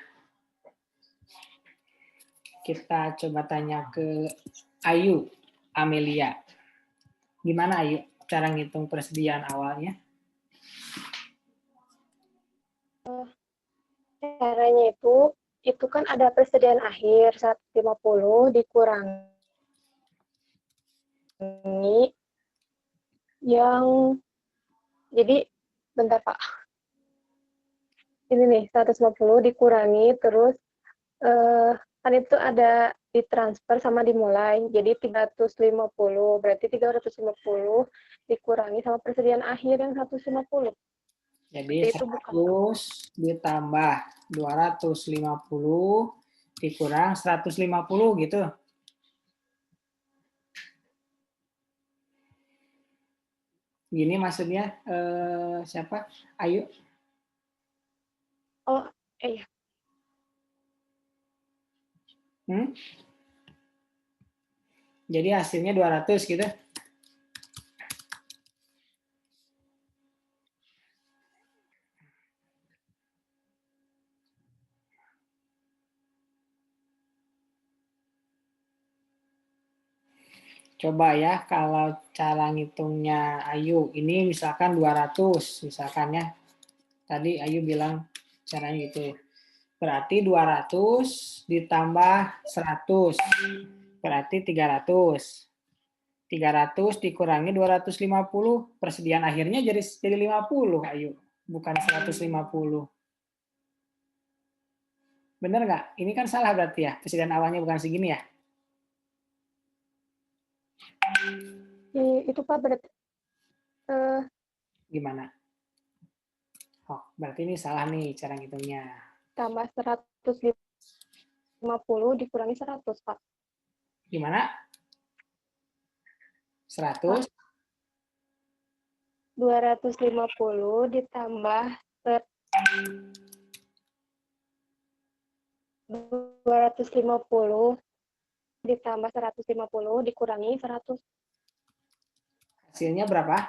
Kita coba tanya ke Ayu, Amelia. Gimana Ayu cara ngitung persediaan awalnya? Caranya itu kan ada persediaan akhir 150 dikurangi yang, jadi bentar Pak, ini nih 150 dikurangi terus kan itu ada ditransfer sama dimulai, jadi 350, berarti 350 dikurangi sama persediaan akhir yang 150. Jadi 100 ditambah 250 dikurang 150 gitu. Gini maksudnya siapa? Ayu? Oh, iya. Jadi hasilnya 200 gitu. Coba ya kalau cara ngitungnya Ayu, ini misalkan 200 misalkan ya. Tadi Ayu bilang caranya gitu. Berarti 200 ditambah 100 berarti 300. 300 dikurangi 250, persediaan akhirnya jadi 50 Ayu, bukan 150. Bener nggak? Ini kan salah berarti ya, persediaan awalnya bukan segini ya? Itu Pak berarti gimana? Oh, berarti ini salah nih cara ngitungnya. Tambah 150 dikurangi 100 Pak. Gimana? 100? 250 ditambah 250 ditambah 150 dikurangi 100. Hasilnya berapa?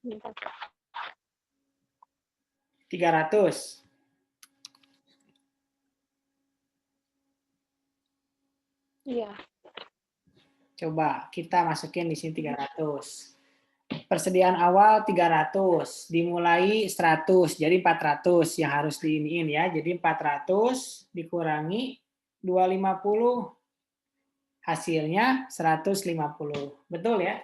300. Iya. Coba kita masukin di sini 300. Persediaan awal 300, dimulai 100, jadi 400 yang harus diiniin ya. Jadi 400 dikurangi 250, hasilnya 150. Betul ya?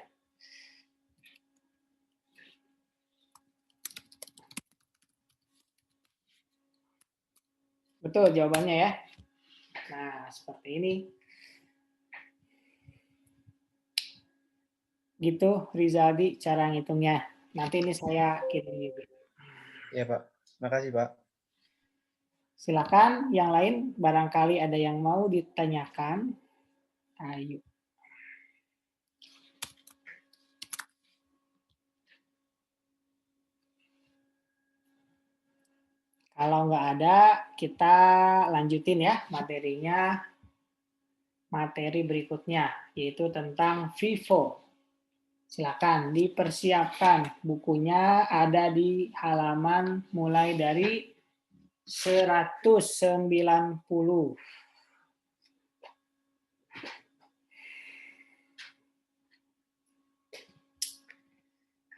Betul jawabannya ya. Nah, seperti ini. Gitu, Rizaldi, cara ngitungnya. Nanti ini saya kirim juga. Iya, Pak. Makasih, Pak. Silakan, yang lain barangkali ada yang mau ditanyakan. Ayo. Kalau nggak ada, kita lanjutin ya materinya. Materi berikutnya, yaitu tentang FIFO. Silakan dipersiapkan. Bukunya ada di halaman mulai dari 190.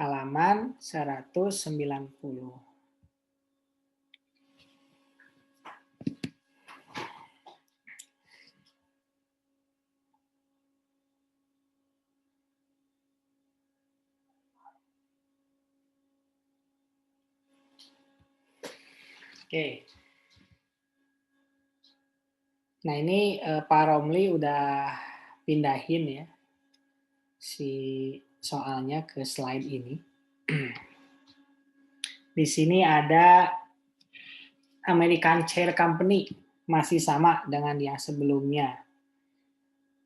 Halaman 190. Oke. Nah, ini Pak Romli udah pindahin ya si soalnya ke slide ini. Di sini ada American Chair Company, masih sama dengan yang sebelumnya.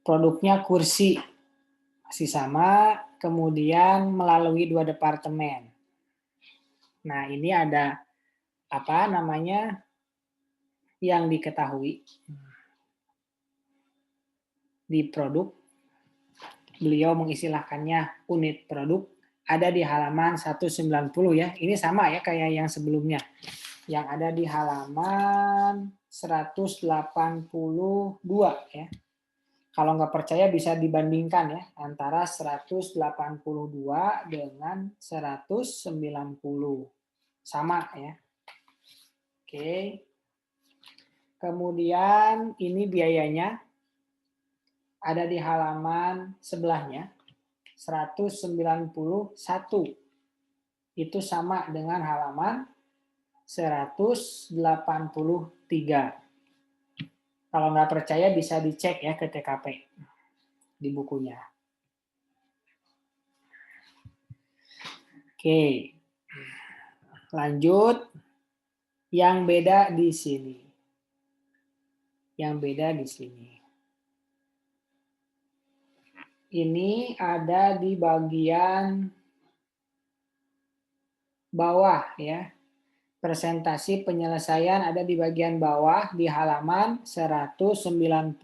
Produknya kursi, masih sama, kemudian melalui 2 departemen. Nah, ini ada apa namanya yang diketahui di produk. Beliau mengistilahkannya unit produk, ada di halaman 190 ya. Ini sama ya kayak yang sebelumnya. Yang ada di halaman 182 ya. Kalau nggak percaya bisa dibandingkan ya antara 182 dengan 190. Sama ya. Oke. Kemudian ini biayanya ada di halaman sebelahnya 191. Itu sama dengan halaman 183. Kalau nggak percaya bisa dicek ya ke TKP di bukunya. Oke. Lanjut. Yang beda di sini. Yang beda di sini. Ini ada di bagian bawah ya. Presentasi penyelesaian ada di bagian bawah di halaman 190.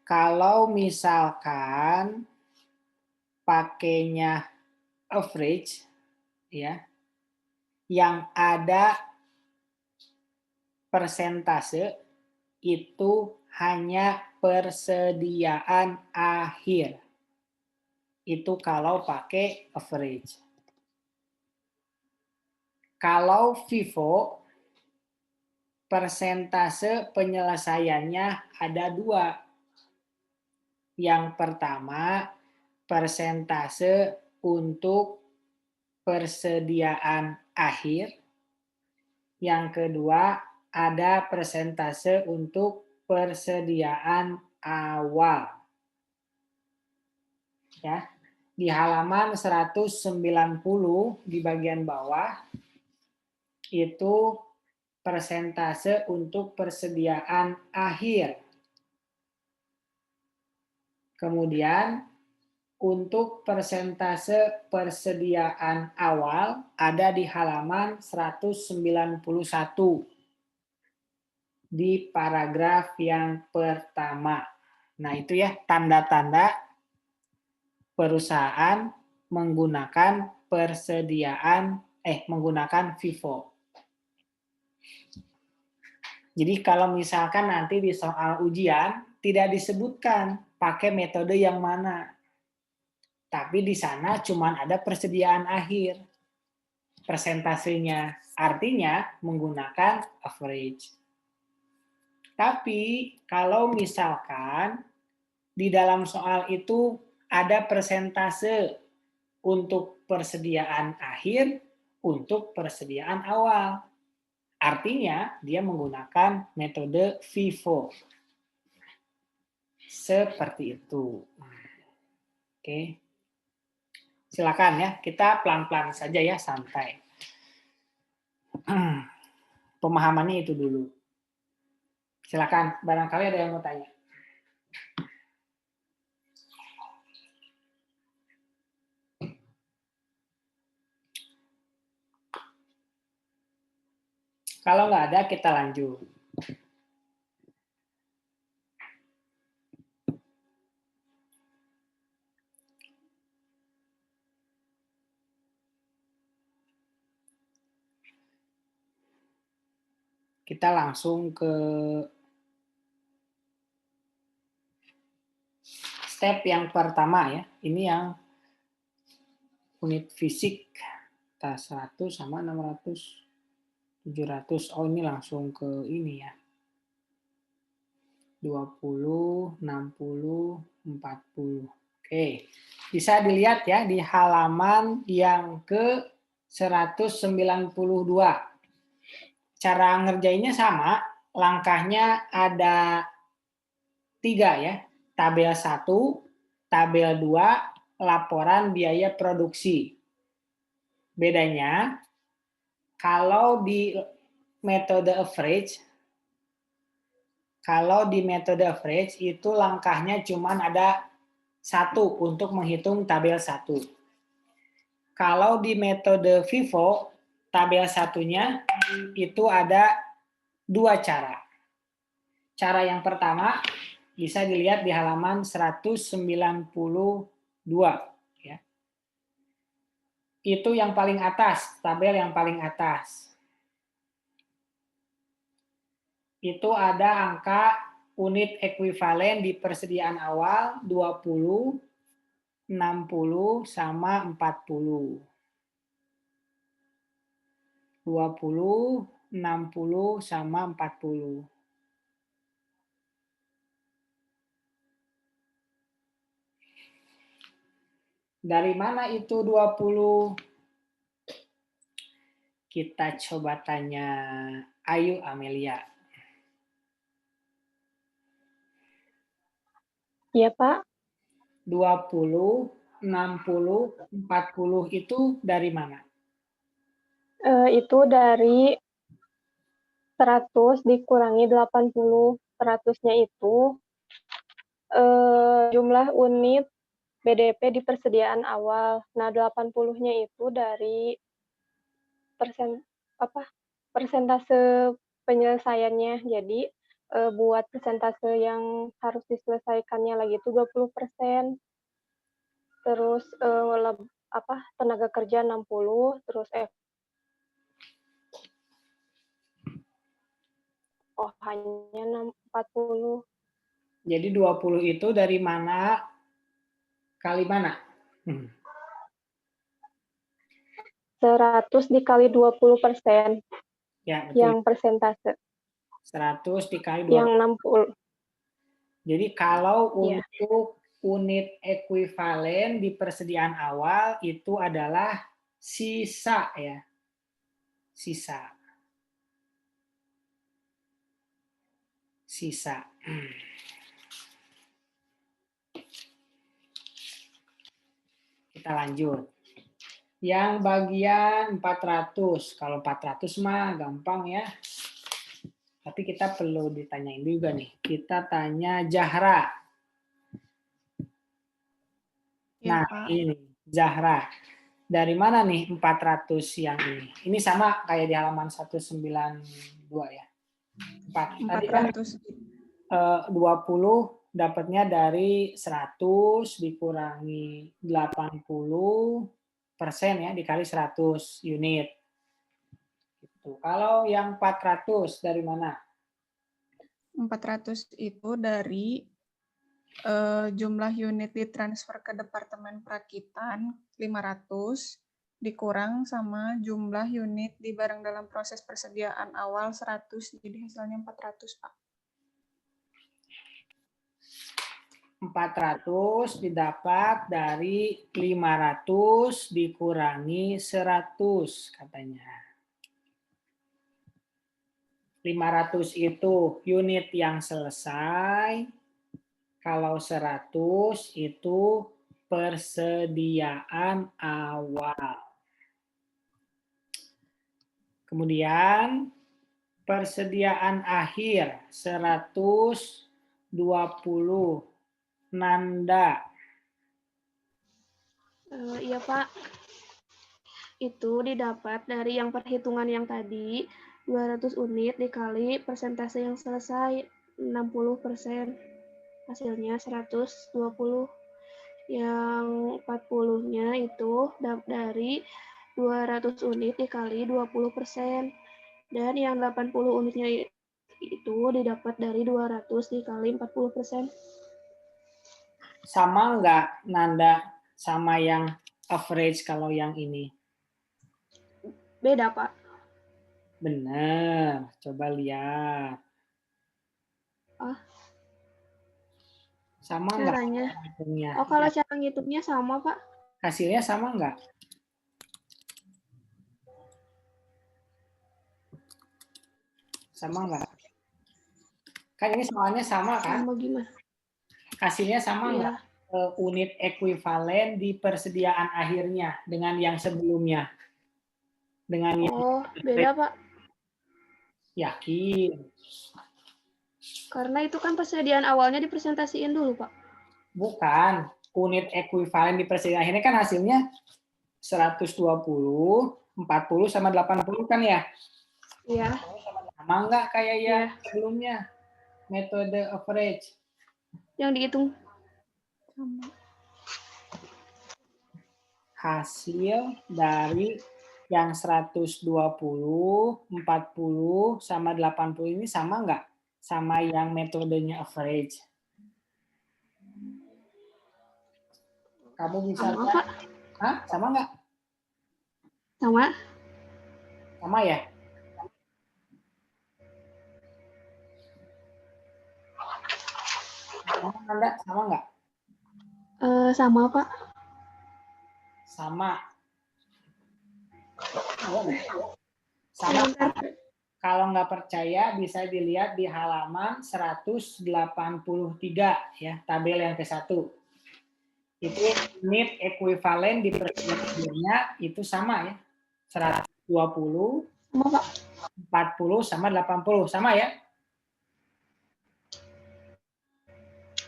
Kalau misalkan pakainya average ya, yang ada persentase itu hanya persediaan akhir. Itu kalau pakai average. Kalau FIFO, persentase penyelesaiannya ada 2. Yang pertama, persentase untuk persediaan akhir. Yang kedua, ada persentase untuk persediaan awal. Ya. Di halaman 190 di bagian bawah itu persentase untuk persediaan akhir. Kemudian untuk persentase persediaan awal ada di halaman 191 di paragraf yang pertama. Nah, itu ya tanda-tanda perusahaan menggunakan menggunakan FIFO. Jadi kalau misalkan nanti di soal ujian tidak disebutkan pakai metode yang mana. Tapi di sana cuma ada persediaan akhir. Persentasenya artinya menggunakan average. Tapi kalau misalkan di dalam soal itu ada persentase untuk persediaan akhir, untuk persediaan awal. Artinya dia menggunakan metode FIFO. Seperti itu. Oke. Silakan ya, kita pelan-pelan saja ya, santai. Pemahamannya itu dulu. Silakan, barangkali ada yang mau tanya. Kalau nggak ada, kita lanjut. Kita langsung ke step yang pertama ya. Ini yang unit fisik. Kita 100 sama 600. 700, oh ini langsung ke ini ya. 20, 60, 40. Oke. bisa dilihat ya di halaman yang ke 192. Cara ngerjainnya sama, langkahnya ada 3 ya. Tabel 1, tabel 2, laporan biaya produksi. Bedanya, kalau di metode average itu langkahnya cuma ada 1 untuk menghitung tabel 1. Kalau di metode FIFO, tabel 1-nya itu ada 2 cara. Cara yang pertama bisa dilihat di halaman 192. Ya. Itu yang paling atas, tabel yang paling atas. Itu ada angka unit ekuivalen di persediaan awal 20, 60, sama 40. 20, 60, sama 40. Dari mana itu 20? Kita coba tanya Ayu Amelia. Iya, Pak. 20, 60, 40 itu dari mana? Itu dari 100 dikurangi 80. 100-nya itu jumlah unit BDP di persediaan awal. Nah, 80-nya itu dari persentase penyelesaiannya. Jadi buat persentase yang harus diselesaikannya lagi itu 20%. Terus tenaga kerja 60, terus hanya 40. Jadi 20 itu dari mana kali mana? 100 dikali 20%. Ya, betul. Yang persentase. 100 dikali 20. Yang 60. Jadi kalau untuk unit ekuivalen di persediaan awal itu adalah sisa ya. Sisa. Kita lanjut. Yang bagian 400. Kalau 400 mah gampang ya. Tapi kita perlu ditanyain juga nih. Kita tanya Zahra. Ya, Nah, Pak. ini Zahra. Dari mana nih 400 yang ini? Ini sama kayak di halaman 192 ya. 4. Tadi kan 20 dapatnya dari 100 dikurangi 80% ya, dikali 100 unit. Gitu. Kalau yang 400 dari mana? 400 itu dari jumlah unit ditransfer ke Departemen Perakitan 500 dikurang sama jumlah unit di barang dalam proses persediaan awal 100, jadi hasilnya 400, Pak. 400 didapat dari 500 dikurangi 100 katanya. 500 itu unit yang selesai, kalau 100 itu persediaan awal. Kemudian persediaan akhir 120. Nanda. Iya, Pak. Itu didapat dari yang perhitungan yang tadi, 200 unit dikali persentase yang selesai, 60%. Hasilnya 120. Yang 40-nya itu dari 200 unit dikali 20%. Dan yang 80 unitnya itu didapat dari 200 dikali 40%. Sama nggak, Nanda, sama yang average kalau yang ini? Beda, Pak. Benar. Coba lihat. Sama nggak? Caranya. Hitungnya? Oh, kalau cara ngitungnya sama, Pak. Hasilnya sama nggak? Sama nggak? Kan ini soalnya sama kan? Sama gimana? Hasilnya sama Iya. nggak? Unit ekuivalen di persediaan akhirnya dengan yang sebelumnya. Dengan yang Oh, beda, Pak. yakin. Karena itu kan persediaan awalnya dipresentasiin dulu, Pak. Bukan. Unit ekuivalen di persediaan akhirnya kan hasilnya 120, 40, sama 80 kan ya? Iya. Sama nggak kayak yang sebelumnya? Metode average. Yang dihitung. Hasil dari yang 120, 40, sama 80 ini sama nggak? Sama yang metodenya average. Kamu bisa Sama, lihat? Pak. Hah? Sama nggak? Sama. Sama ya? Sama Anda? Sama nggak? Sama, Pak. Sama. Sama. Kalau nggak percaya bisa dilihat di halaman 183 ya, tabel yang ke-1. Itu unit ekuivalen di persediaannya itu sama ya. 120, sama, Pak. 40 sama 80, sama ya?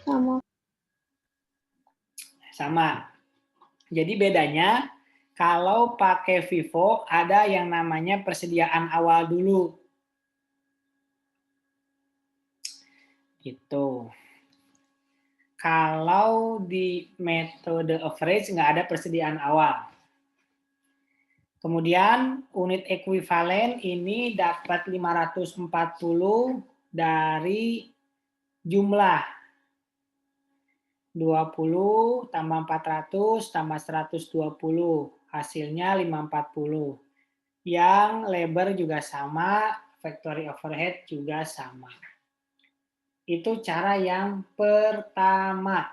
Sama. Sama. Jadi bedanya kalau pakai Vivo ada yang namanya persediaan awal dulu. Gitu. Kalau di metode average nggak ada persediaan awal. Kemudian unit ekuivalen ini dapat 540 dari jumlah 20 tambah 400 tambah 120. Hasilnya 540. Yang labor juga sama, factory overhead juga sama. Itu cara yang pertama.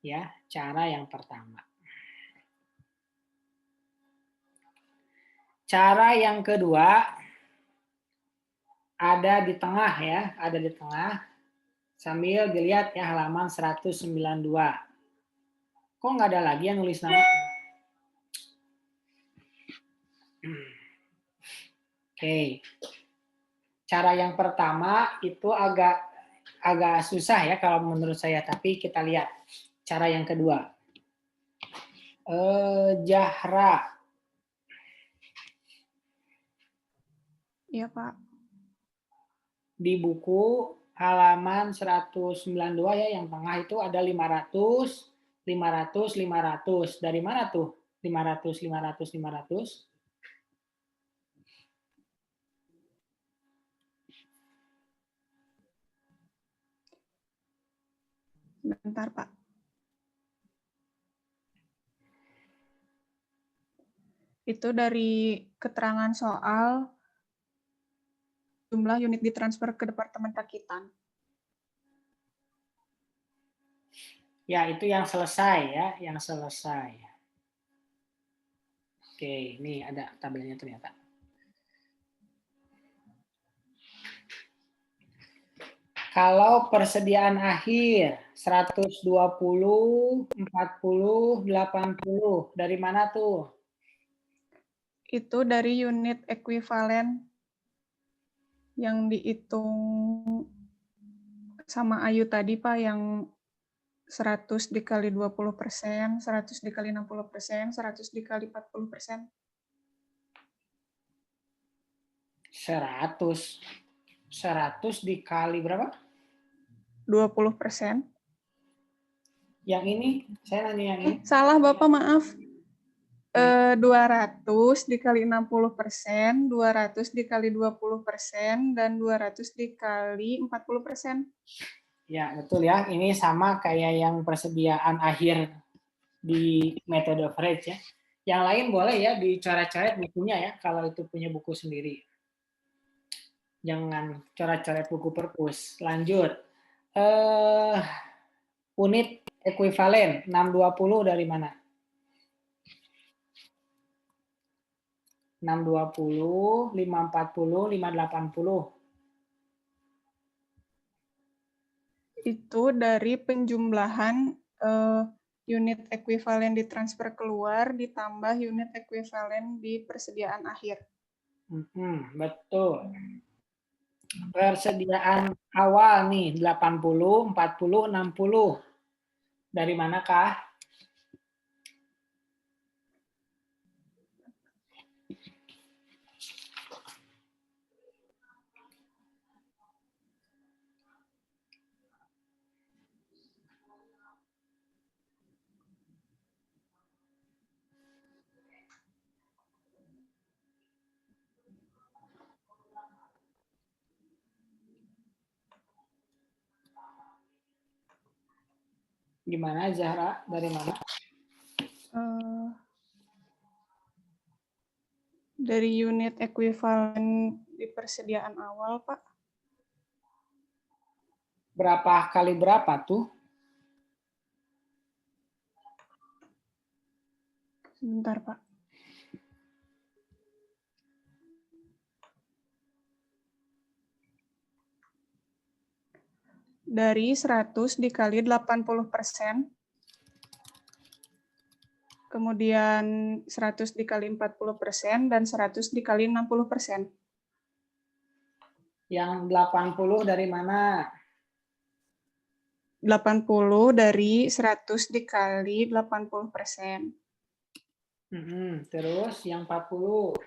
Ya, cara yang pertama. Cara yang kedua ada di tengah ya, ada di tengah. Sambil dilihat ya halaman 192. Kok nggak ada lagi yang nulis nama? Oke. Cara yang pertama itu agak susah ya kalau menurut saya, tapi kita lihat cara yang kedua. Jahra. Iya, Pak. Di buku halaman 192 ya, yang tengah itu ada 500, 500, 500. Dari mana tuh? 500, 500, 500. Bentar, Pak. Itu dari keterangan soal jumlah unit ditransfer ke Departemen Rakitan. Ya, itu yang selesai ya, yang selesai. Oke, ini ada tabelnya ternyata. Kalau persediaan akhir 120, 40, 80, dari mana tuh? Itu dari unit ekuivalen yang dihitung sama Ayu tadi, Pak, yang 100 dikali 20%, 100 dikali 60%, 100 dikali 40%. 100 dikali berapa? 20%. Yang ini, saya nanya yang ini. Salah, Bapak, maaf. 200 dikali 60%, 200 dikali 20%, dan 200 dikali 40%. Ya, betul ya. Ini sama kayak yang persediaan akhir di metode average ya. Yang lain boleh ya dicoret-coret bukunya ya, kalau itu punya buku sendiri. Jangan coret-coret buku perpus. Lanjut. unit ekuivalen 620 dari mana? 620, 540, 580. Itu dari penjumlahan unit ekuivalen ditransfer keluar ditambah unit ekuivalen di persediaan akhir. Betul. Persediaan awal nih 80, 40, 60. Dari manakah? Gimana Zahra? Dari mana? Dari unit ekuivalen di persediaan awal, Pak. Berapa kali berapa tuh? Sebentar, Pak. Dari 100 dikali 80%, kemudian 100 dikali 40%, dan 100 dikali 60%. Yang 80 dari mana? 80 dari 100 dikali 80%. Terus yang 40?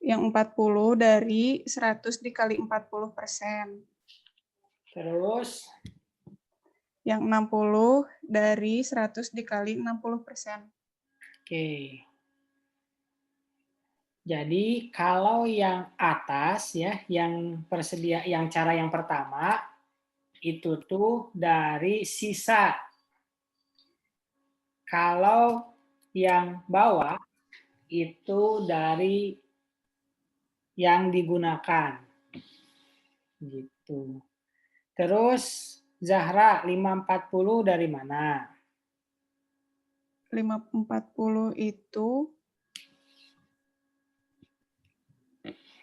Yang 40 dari 100 dikali 40%. Terus? Yang 60 dari 100 dikali 60%. Oke. Jadi kalau yang atas ya, yang cara yang pertama itu tuh dari sisa. Kalau yang bawah itu dari yang digunakan. Gitu. Terus Zahra 540 dari mana? 540 itu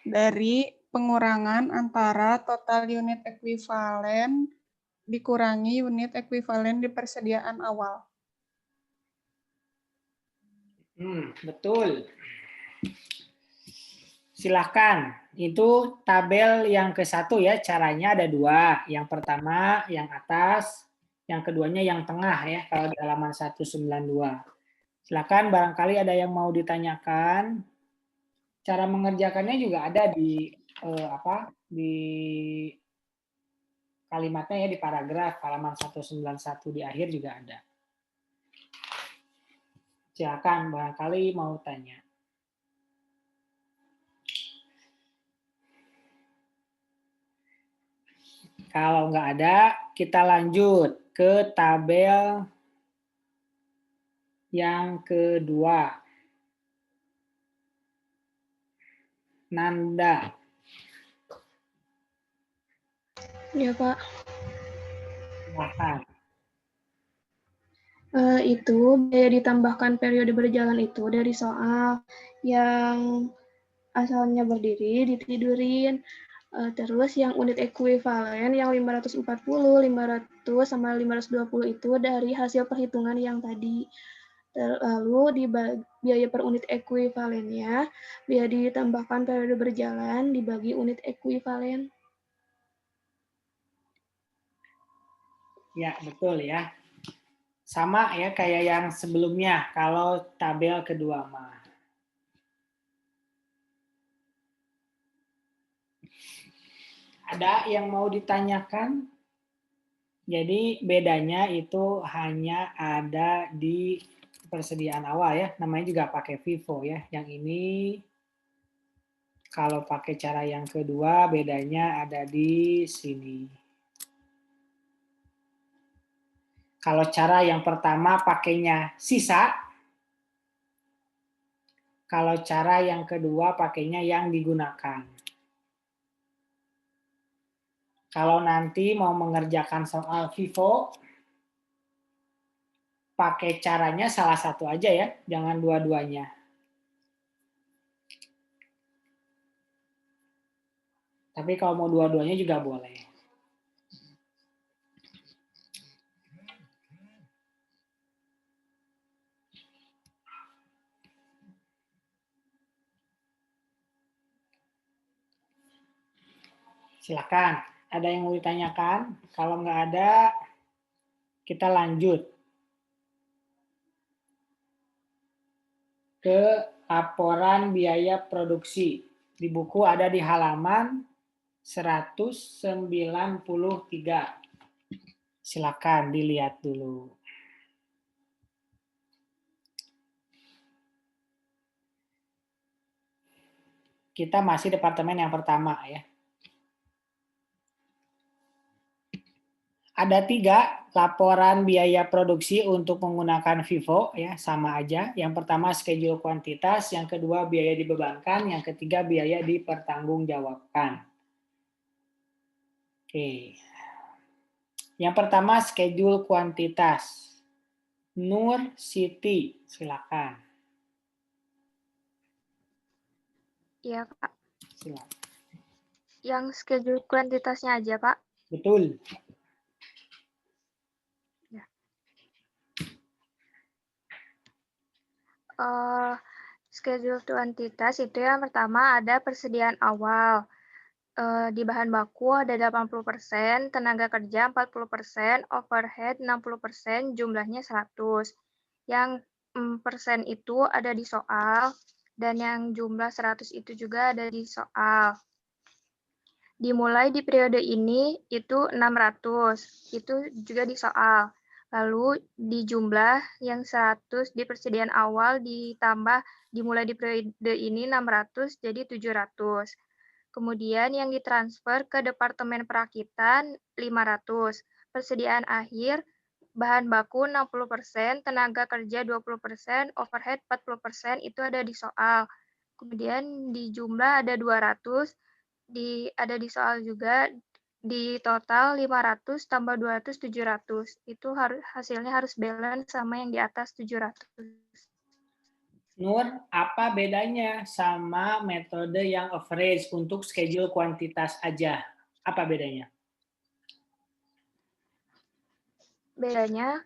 dari pengurangan antara total unit ekuivalen dikurangi unit ekuivalen di persediaan awal. Betul. Silakan. Itu tabel yang ke-1 ya, caranya ada 2. Yang pertama yang atas, yang keduanya yang tengah ya, kalau di halaman 192. Silakan barangkali ada yang mau ditanyakan. Cara mengerjakannya juga ada di di kalimatnya ya, di paragraf halaman 191 di akhir juga ada. Silakan barangkali mau tanya. Kalau nggak ada, kita lanjut ke tabel yang kedua. Nanda. Ya, Pak. Silahkan. Itu biaya ditambahkan periode berjalan itu dari soal yang asalnya berdiri ditidurin. Terus yang unit ekuivalen yang 540, 500, sama 520 itu dari hasil perhitungan yang tadi. Lalu di biaya per unit ekuivalennya, biaya ditambahkan periode berjalan dibagi unit ekuivalen. Ya, betul ya. Sama ya kayak yang sebelumnya, kalau tabel kedua mah. Ada yang mau ditanyakan? Jadi bedanya itu hanya ada di persediaan awal ya, namanya juga pakai FIFO ya. Yang ini kalau pakai cara yang kedua bedanya ada di sini. Kalau cara yang pertama pakainya sisa, kalau cara yang kedua pakainya yang digunakan. Kalau nanti mau mengerjakan soal FIFO, pakai caranya salah satu aja ya, jangan dua-duanya. Tapi kalau mau dua-duanya juga boleh. Silakan, ada yang mau ditanyakan? Kalau nggak ada, kita lanjut ke laporan biaya produksi. Di buku ada di halaman 193. Silakan dilihat dulu. Kita masih departemen yang pertama ya. Ada 3 laporan biaya produksi untuk menggunakan FIFO ya, sama aja. Yang pertama schedule kuantitas, yang kedua biaya dibebankan, yang ketiga biaya dipertanggungjawabkan. Oke. Yang pertama schedule kuantitas. Nur Siti, silakan. Iya, Pak. Silakan. Yang schedule kuantitasnya aja, Pak. Betul. Schedule kuantitas itu yang pertama ada persediaan awal. Di bahan baku ada 80%, tenaga kerja 40%, overhead 60%, jumlahnya 100. Yang persen itu ada di soal, dan yang jumlah 100 itu juga ada di soal. Dimulai di periode ini itu 600, itu juga di soal. Lalu di jumlah yang 100 di persediaan awal ditambah dimulai di periode ini 600 jadi 700. Kemudian yang ditransfer ke Departemen Perakitan 500. Persediaan akhir bahan baku 60%, tenaga kerja 20%, overhead 40% itu ada di soal. Kemudian di jumlah ada 200, ada di soal juga. Di total 500 tambah 200, 700. Itu hasilnya harus balance sama yang di atas 700. Nur, apa bedanya sama metode yang average untuk schedule kuantitas aja? Apa bedanya? Bedanya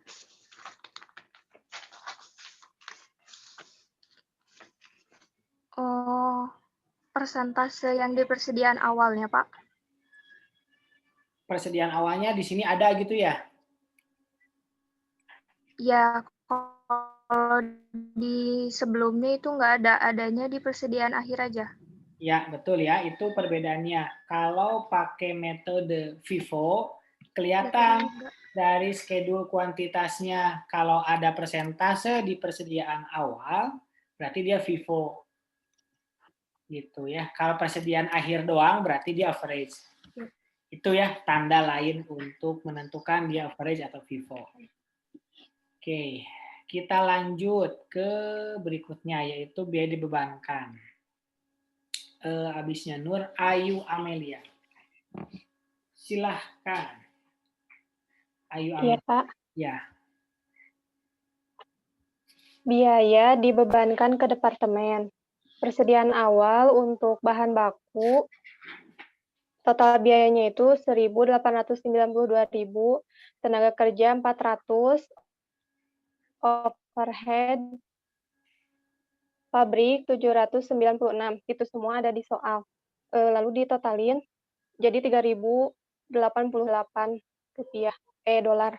persentase yang di persediaan awalnya, Pak. Persediaan awalnya di sini ada gitu ya? Ya, kalau di sebelumnya itu nggak ada, adanya di persediaan akhir aja. Ya, betul ya. Itu perbedaannya. Kalau pakai metode FIFO, kelihatan dari schedule kuantitasnya. Kalau ada persentase di persediaan awal, berarti dia FIFO. Gitu ya. Kalau persediaan akhir doang, berarti dia average. Itu ya tanda lain untuk menentukan dia average atau FIFO. Oke, kita lanjut ke berikutnya, yaitu biaya dibebankan. Habisnya Nur, Ayu Amelia. Silahkan. Ayu Amelia. Iya, Pak. Ya. Biaya dibebankan ke departemen. Persediaan awal untuk bahan baku, total biayanya itu 1.892.000, tenaga kerja 400, overhead pabrik 796. Itu semua ada di soal. Lalu ditotalin jadi 3.088 dolar.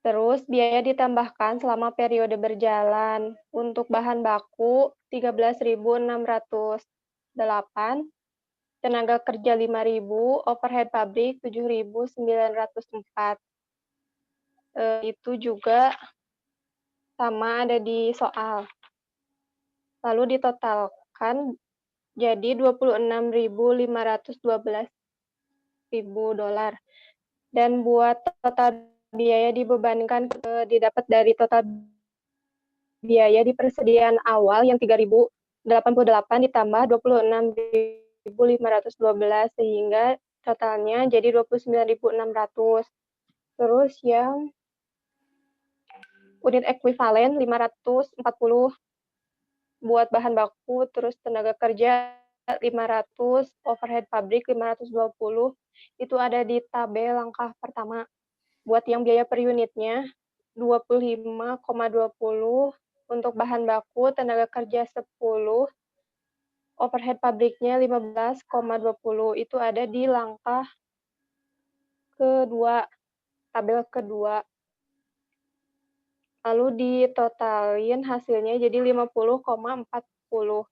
Terus biaya ditambahkan selama periode berjalan. Untuk bahan baku 13.608, tenaga kerja 5.000, overhead pabrik 7.904. Itu juga sama ada di soal. Lalu ditotalkan jadi 26.512.000 dolar. Dan buat total biaya dibebankan didapat dari total biaya di persediaan awal yang 3.088 ditambah 26.512 sehingga totalnya jadi 29.600. Terus yang unit ekuivalen 540 buat bahan baku, terus tenaga kerja 500, overhead pabrik 520, itu ada di tabel langkah pertama. Buat yang biaya per unitnya 25,20, untuk bahan baku tenaga kerja 10, overhead pabriknya 15,20, itu ada di langkah kedua, tabel kedua. Lalu ditotalin hasilnya jadi 50,40.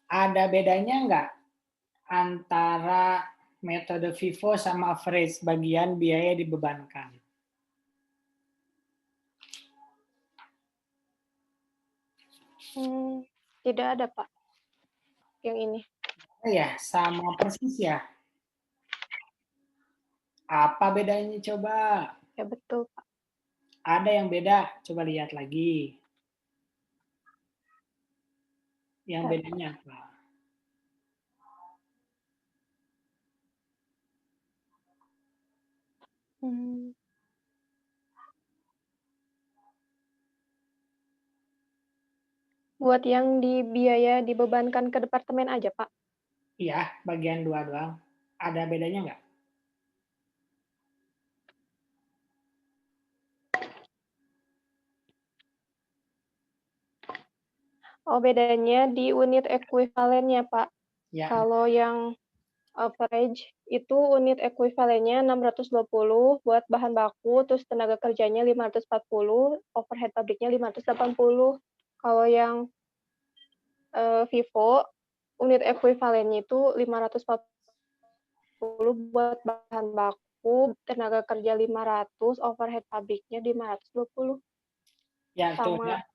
Ada bedanya nggak antara metode FIFO sama average bagian biaya dibebankan? Tidak ada, Pak. Yang ini. Ya, sama persis ya. Apa bedanya coba? Ya, betul, Pak. Ada yang beda, coba lihat lagi. Yang bedanya apa? Buat yang biaya dibebankan ke departemen aja, Pak. Iya, bagian 2 doang. Ada bedanya nggak? Oh, bedanya di unit ekuivalennya, Pak. Ya. Kalau yang average itu unit ekuivalennya 620 buat bahan baku, terus tenaga kerjanya 540, overhead pabriknya 580. Kalau yang FIFO, unit ekuivalennya itu 540 buat bahan baku, tenaga kerja 500, overhead pabriknya 520. Ya, itu sama ya.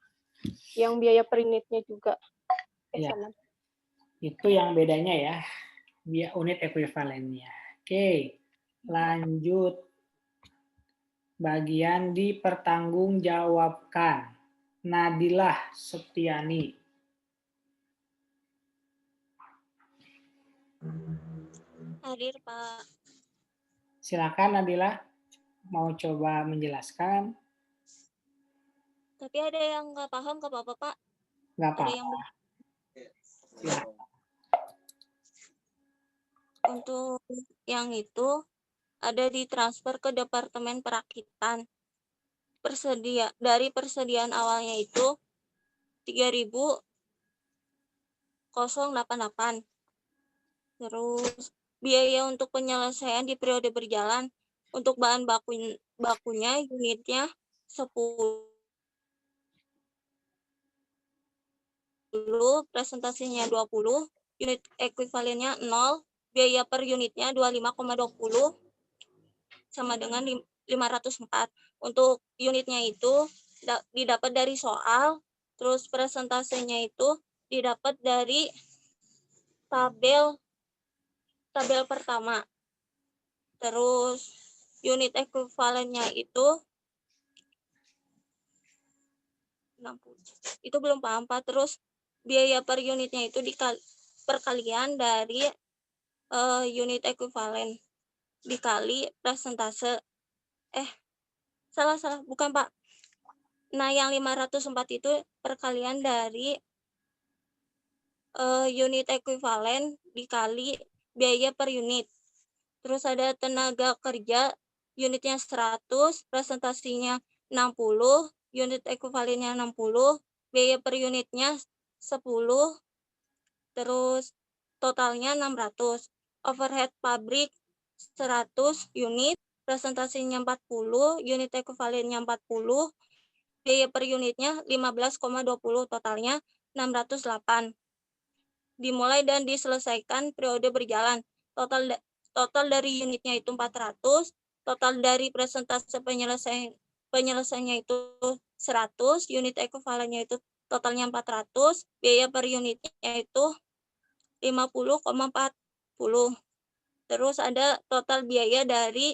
yang biaya per unitnya juga. Ya. Sama. Itu yang bedanya ya. Biaya unit ekuivalennya. Oke, lanjut. Bagian dipertanggungjawabkan. Nadilah Septiani. Hadir, Pak. Silakan Nadila, mau coba menjelaskan? Tapi ada yang nggak paham, nggak apa-apa, Pak? Nggak apa-apa. Ada yang... Ya. Untuk yang itu, ada ditransfer ke Departemen Perakitan. Dari persediaan awalnya itu 3.088. Terus biaya untuk penyelesaian di periode berjalan untuk bahan bakunya unitnya 10, presentasinya 20, unit ekuivalennya 0, biaya per unitnya 25,20 sama dengan 504. Untuk unitnya itu didapat dari soal, terus presentasenya itu didapat dari tabel pertama. Terus unit ekuivalennya itu 60. Itu belum paham, Pak. Terus biaya per unitnya itu perkalian dari unit ekuivalen dikali presentase. Salah, bukan, Pak. Nah, yang 504 itu perkalian dari unit ekuivalen dikali biaya per unit. Terus ada tenaga kerja, unitnya 100, presentasinya 60, unit ekuivalennya 60, biaya per unitnya 10, terus totalnya 600. Overhead pabrik 100 unit, presentasinya 40, unit ekuivalennya 40, biaya per unitnya 15,20, totalnya 608. Dimulai dan diselesaikan periode berjalan. Total dari unitnya itu 400, total dari presentase penyelesaiannya itu 100, unit ekuivalennya itu totalnya 400, biaya per unitnya itu 50,40. Terus ada total biaya dari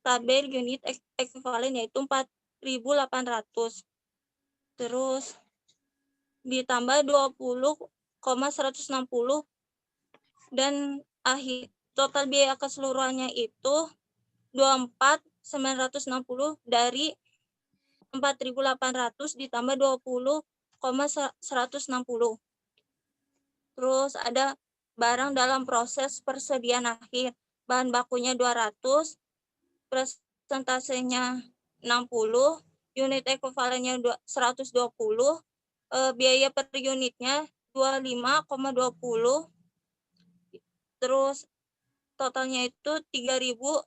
tabel unit ekuivalen yaitu 4.800. Terus ditambah 20,160 dan akhir total biaya keseluruhannya itu 24.960 dari 4.800 ditambah 20,160. Terus ada barang dalam proses persediaan akhir. Bahan bakunya 200, presentasenya 60, unit ekuivalennya 120, biaya per unitnya 25,20. Terus totalnya itu 3.024.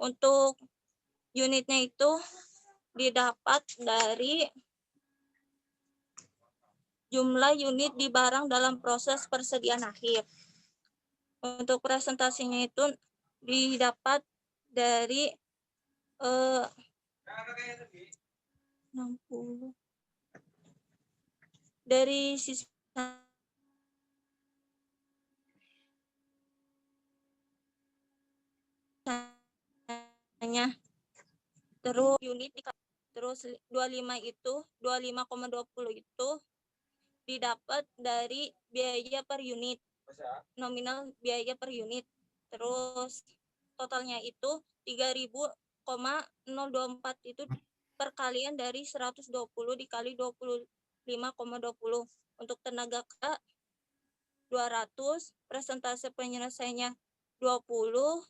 Untuk unitnya itu didapat dari jumlah unit di barang dalam proses persediaan akhir. Untuk presentasinya itu didapat dari 60 dari sisanya. Terus unit terus 25 itu 25,20 itu didapat dari biaya per unit, nominal biaya per unit. Terus totalnya itu 3.024 itu perkalian dari 120 dikali 25,20. Untuk tenaga kerja 200, presentase penyelesaiannya 20,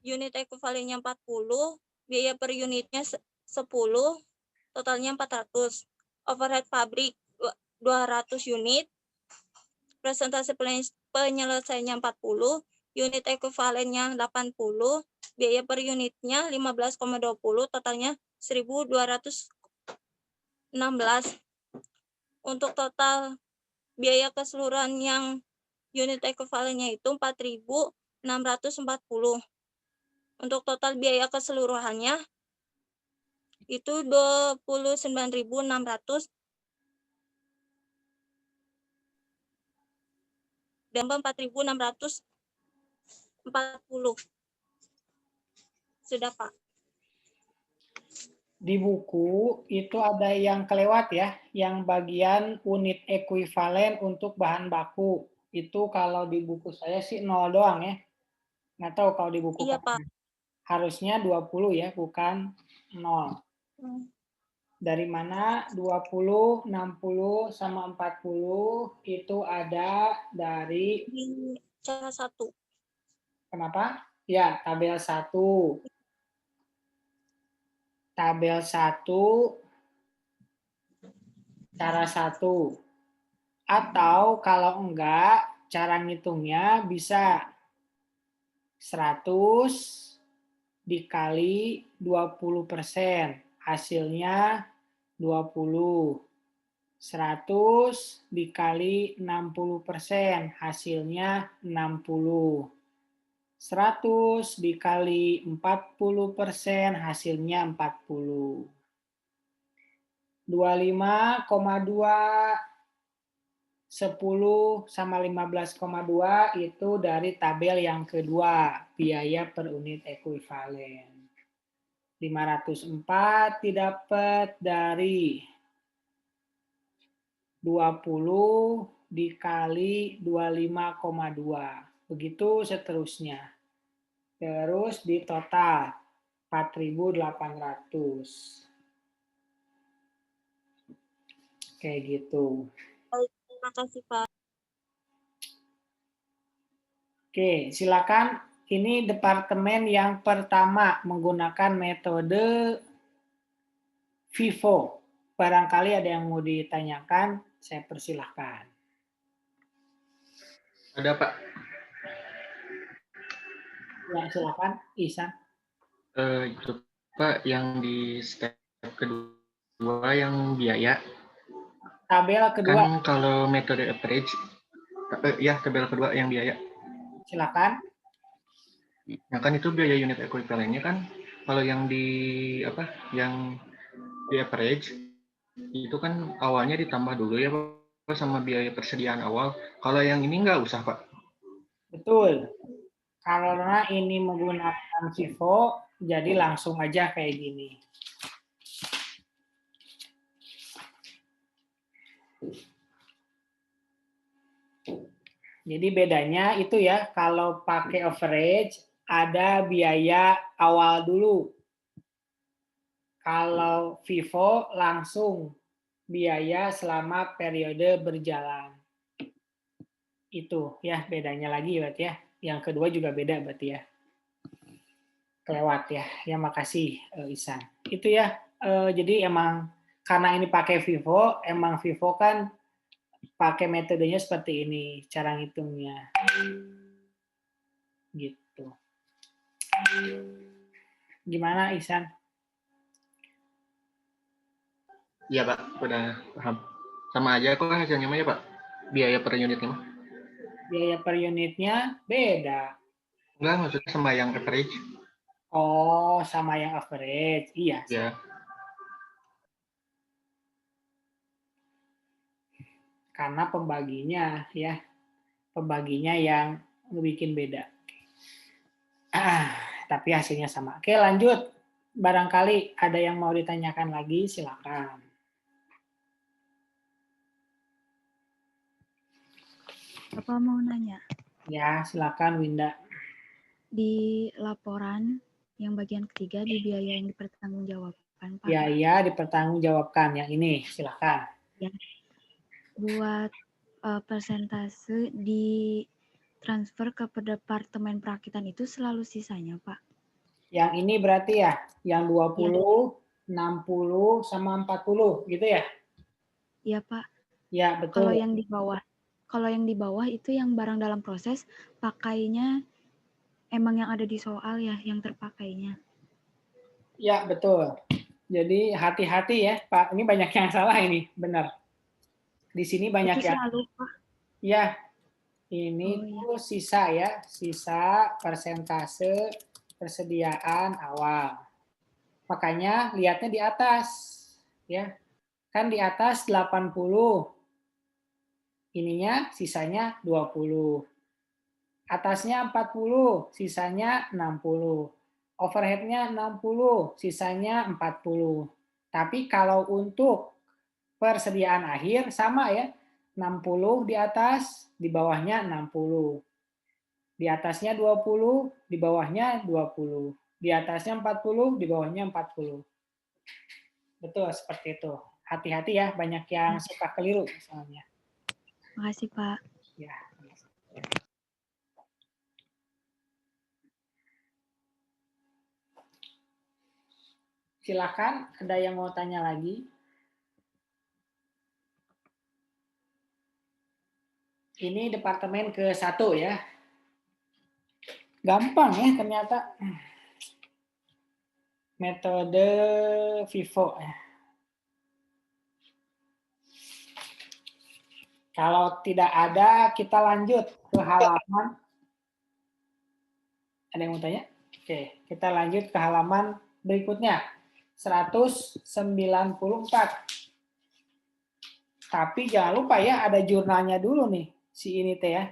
unit ekuivalennya 40, biaya per unitnya 10, totalnya 400. Overhead pabrik 200 unit, presentase penyelesaiannya 40, unit ekuivalennya 80, biaya per unitnya 15,20, totalnya 1.216. Untuk total biaya keseluruhan yang unit ekuivalennya itu 4.640. Untuk total biaya keseluruhannya itu 29.600 dan 4.640. Sudah, Pak. Di buku itu ada yang kelewat ya, yang bagian unit ekuivalen untuk bahan baku. Itu kalau di buku saya sih 0 doang ya. Nggak tahu kalau di buku Iya, Pak. Harusnya 20 ya, bukan 0. Dari mana 20, 60, sama 40 itu ada dari di cara 1. Kenapa? Ya, tabel 1. Tabel 1 cara 1. Atau kalau enggak, cara ngitungnya bisa 100 dikali 20%. Hasilnya 20. 100 dikali 60%. Hasilnya 60. 100 dikali 40%. Hasilnya 40. 25,2 10 sama 15,2 itu dari tabel yang kedua, biaya per unit ekuivalen. 504 didapat dari 20 dikali 25,2. Begitu seterusnya. Terus di total 4.800. Kayak gitu. Terima kasih, Pak. Oke, silakan. Ini departemen yang pertama menggunakan metode FIFO. Barangkali ada yang mau ditanyakan, saya persilahkan. Ada, Pak. Ya, silakan, Ihsan. Itu, Pak, yang di step kedua yang biaya. Tabel kedua. Kan kalau metode average, ya tabel kedua yang biaya. Silakan. Ya kan itu biaya unit ekuivalennya kan, kalau yang di yang di average itu kan awalnya ditambah dulu ya Pak sama biaya persediaan awal. Kalau yang ini nggak usah, Pak. Betul. Karena ini menggunakan FIFO, jadi langsung aja kayak gini. Jadi bedanya itu ya, kalau pakai average ada biaya awal dulu. Kalau FIFO langsung biaya selama periode berjalan. Itu ya bedanya lagi berarti ya. Yang kedua juga beda berarti ya. Kelewat ya. Ya makasih Isan. Itu ya. Jadi emang karena ini pakai FIFO, emang FIFO kan pakai metodenya seperti ini cara ngitungnya. Gitu. Gimana Isan? Iya Pak, udah paham. Sama aja kok hasilnya mah ya Pak? Biaya per unitnya mah? Biaya per unitnya beda. Enggak, maksudnya sama yang average. Oh, sama yang average. Iya. Ya. Karena pembaginya ya. Pembaginya yang bikin beda. Tapi hasilnya sama. Oke, lanjut. Barangkali ada yang mau ditanyakan lagi, silakan. Bapak mau nanya. Ya, silakan Winda. Di laporan yang bagian ketiga di biaya yang dipertanggungjawabkan, Pak. Biaya dipertanggungjawabkan yang ini, silakan. Ya. Buat persentase di transfer ke Departemen Perakitan itu selalu sisanya, Pak. Yang ini berarti ya, yang 20, ya. 60 sama 40 gitu ya? Iya, Pak. Ya, betul. Kalau yang di bawah itu yang barang dalam proses, pakainya emang yang ada di soal ya, yang terpakainya. Ya, betul. Jadi hati-hati ya, Pak. Ini banyak yang salah ini, benar. Di sini banyak itu yang... selalu, Pak. Ya, ini tuh sisa ya, sisa persentase persediaan awal. Makanya lihatnya di atas, ya. Kan di atas 80. Ininya sisanya 20. Atasnya 40, sisanya 60. Overhead-nya 60, sisanya 40. Tapi kalau untuk persediaan akhir sama ya, 60 di atas, di bawahnya 60. Di atasnya 20, di bawahnya 20. Di atasnya 40, di bawahnya 40. Betul, seperti itu. Hati-hati ya, banyak yang suka keliru misalnya. Makasih, Pak. Ya. Silakan, ada yang mau tanya lagi? Ini departemen ke-1 ya. Gampang ya ternyata. Metode FIFO ya. Kalau tidak ada, kita lanjut ke halaman. Ada yang mau tanya? Oke, kita lanjut ke halaman berikutnya. 194. Tapi jangan lupa ya, ada jurnalnya dulu nih. Si ini teh ya.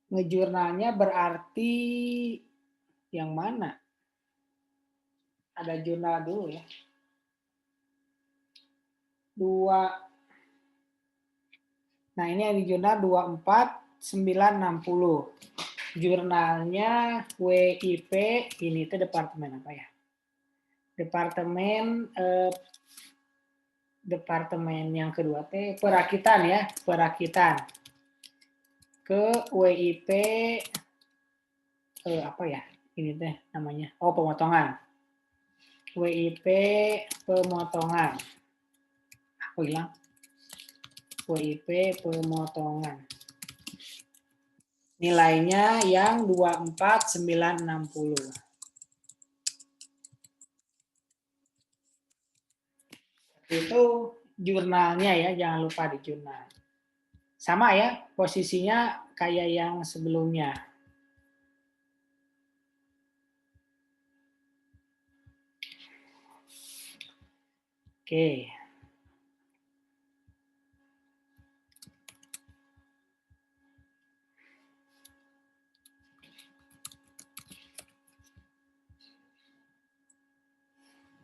Ngejurnalnya berarti yang mana? Ada jurnal dulu ya. 2. Nah, ini yang di jurnal 24960. Jurnalnya WIP, ini tuh departemen apa ya? Departemen yang kedua teh perakitan ya, perakitan. Ke WIP apa ya? Ini teh namanya. Oh, pemotongan. WIP pemotongan. Aku hilang. WIP pemotongan. Nilainya yang 24960. Itu jurnalnya ya, jangan lupa di jurnal. Sama ya, posisinya kayak yang sebelumnya. Oke.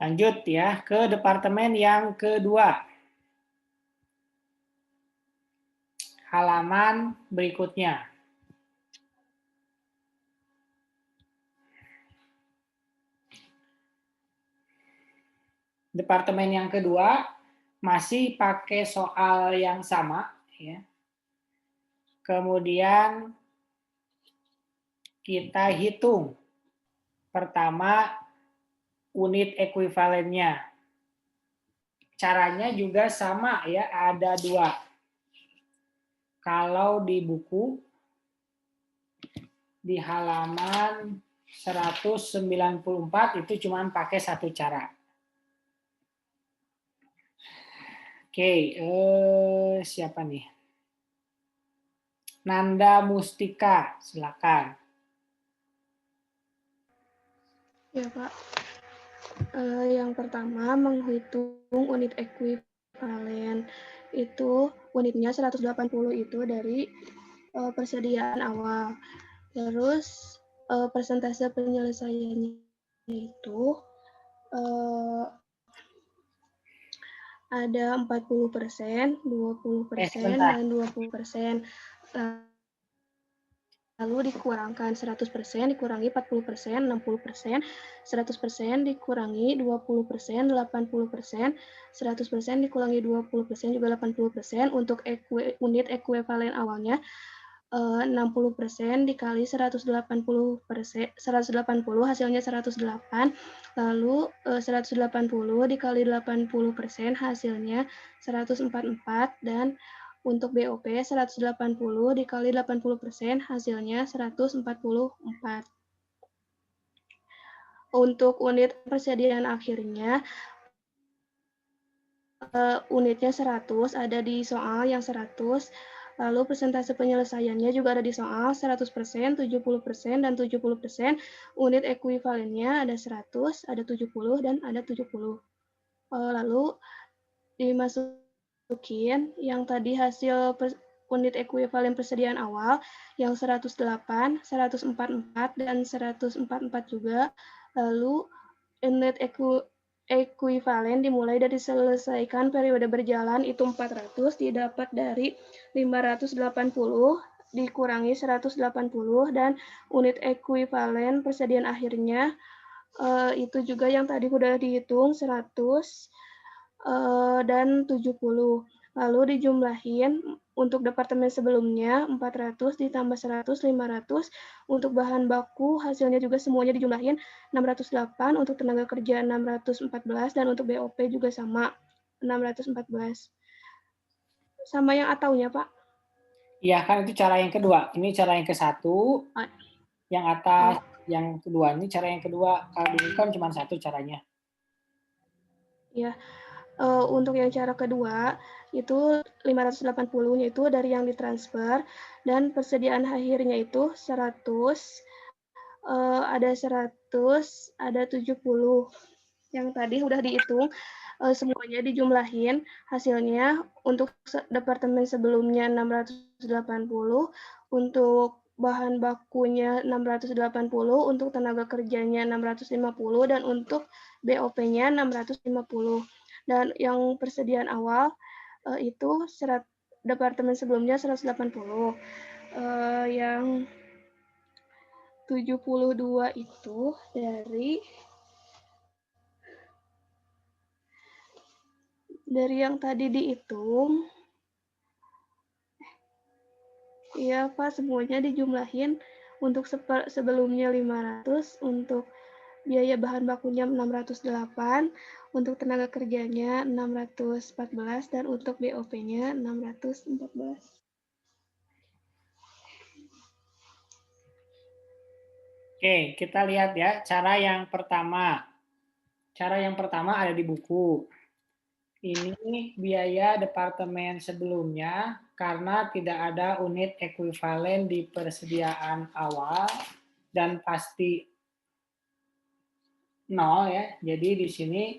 Lanjut ya ke departemen yang kedua. Halaman berikutnya. Departemen yang kedua masih pakai soal yang sama, ya. Kemudian kita hitung pertama unit ekuivalennya. Caranya juga sama ya, ada dua. Kalau di buku di halaman 194 itu cuma pakai satu cara. Oke, siapa nih? Nanda Mustika, silakan. Ya, Pak. Yang pertama, menghitung unit ekuivalen. Itu unitnya 180 itu dari persediaan awal. Terus persentase penyelesaiannya itu ada 40%, 20%, dan 20%. Lalu dikurangkan 100%, dikurangi 40%, 60%, 100% dikurangi 20%, 80%, 100% dikurangi 20% juga 80%. Untuk unit ekuivalen awalnya 60% dikali 180%, 180 hasilnya 108. Lalu 180 dikali 80% hasilnya 144, dan untuk BOP 180 dikali 80% hasilnya 144. Untuk unit persediaan akhirnya unitnya 100, ada di soal yang 100. Lalu persentase penyelesaiannya juga ada di soal 100%, 70%, dan 70%. Unit ekuivalennya ada 100, ada 70, dan ada 70. Lalu dimasukin yang tadi hasil unit ekuivalen persediaan awal yang 108, 144, dan 144 juga. Lalu unit ekuivalen dimulai dari selesaikan periode berjalan itu 400, didapat dari 580 dikurangi 180, dan unit ekuivalen persediaan akhirnya itu juga yang tadi sudah dihitung 100 dan 70. Lalu dijumlahin untuk departemen sebelumnya 400 ditambah 100, 500. Untuk bahan baku hasilnya juga semuanya dijumlahin 608, untuk tenaga kerja 614, dan untuk BOP juga sama 614. Sama yang ataunya, Pak? Iya, kan itu cara yang kedua. Ini cara yang ke-1. Yang atas, yang kedua. Ini cara yang kedua. Kalau dulu kan cuma satu caranya. Ya. Untuk yang cara kedua, itu 580-nya itu dari yang ditransfer, dan persediaan akhirnya itu 100, ada 100, ada 70. Yang tadi udah dihitung, semuanya dijumlahin, hasilnya untuk departemen sebelumnya 680, untuk bahan bakunya 680, untuk tenaga kerjanya 650, dan untuk BOP-nya 650. Dan yang persediaan awal itu departemen sebelumnya 180. Yang 72 itu dari yang tadi dihitung. Iya, Pak, semuanya dijumlahin. Untuk sebelumnya 500, untuk biaya bahan bakunya 608, untuk tenaga kerjanya 614, dan untuk BOP-nya 614. Oke, kita lihat ya cara yang pertama. Cara yang pertama ada di buku. Ini biaya departemen sebelumnya karena tidak ada unit ekuivalen di persediaan awal dan pasti 0 ya. Jadi di sini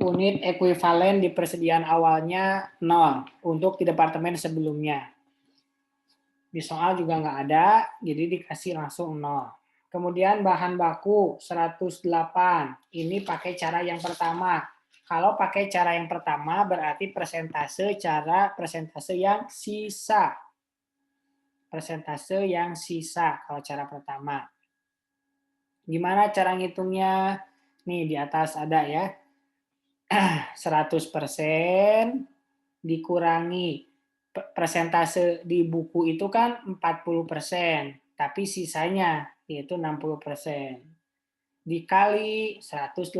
unit ekuivalen di persediaan awalnya 0 untuk di departemen sebelumnya. Di soal juga nggak ada, jadi dikasih langsung 0. Kemudian bahan baku 108. Ini pakai cara yang pertama. Kalau pakai cara yang pertama berarti persentase yang sisa. Persentase yang sisa kalau cara pertama. Gimana cara ngitungnya? Nih di atas ada ya. 100% dikurangi persentase di buku itu kan 40%, tapi sisanya yaitu 60%. Dikali 180.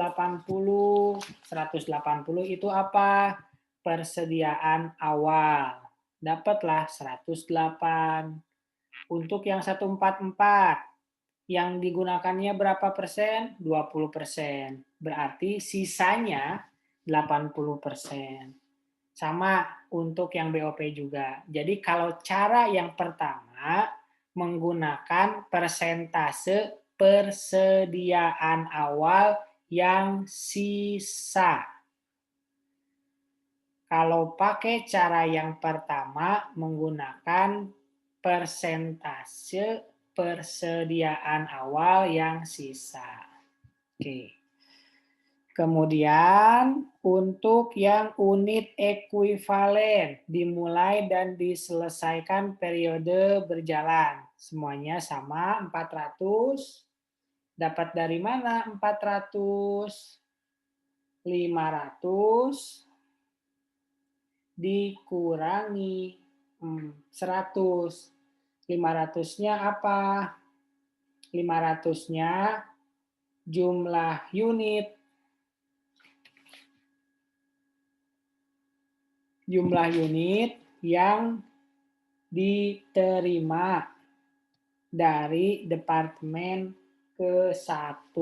180 itu apa? Persediaan awal. Dapatlah 108. Untuk yang 144, yang digunakannya berapa persen? 20%. Berarti sisanya 80%. Sama untuk yang BOP juga. Jadi kalau cara yang pertama menggunakan persentase persediaan awal yang sisa. Kalau pakai cara yang pertama menggunakan persentase persediaan awal yang sisa. Oke. Kemudian untuk yang unit ekuivalen dimulai dan diselesaikan periode berjalan. Semuanya sama 400. Dapat dari mana 400? 500 dikurangi 100. 500-nya apa? 500-nya jumlah unit. Jumlah unit yang diterima dari departemen ke-1.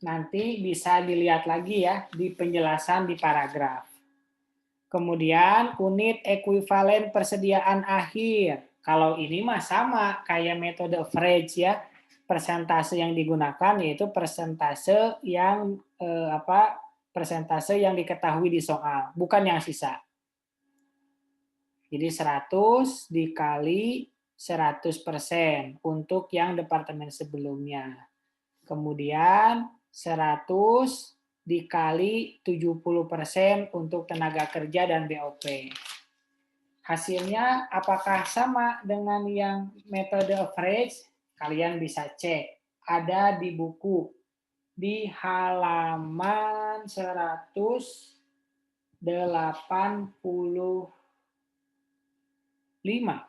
Nanti bisa dilihat lagi ya di penjelasan di paragraf. Kemudian unit ekuivalen persediaan akhir. Kalau ini mah sama kayak metode average ya. Persentase yang digunakan yaitu persentase yang persentase yang diketahui di soal, bukan yang sisa. Jadi 100 dikali 100% untuk yang departemen sebelumnya. Kemudian 100 dikali 70% untuk tenaga kerja dan BOP. Hasilnya apakah sama dengan yang metode average? Kalian bisa cek. Ada di buku. Di halaman 185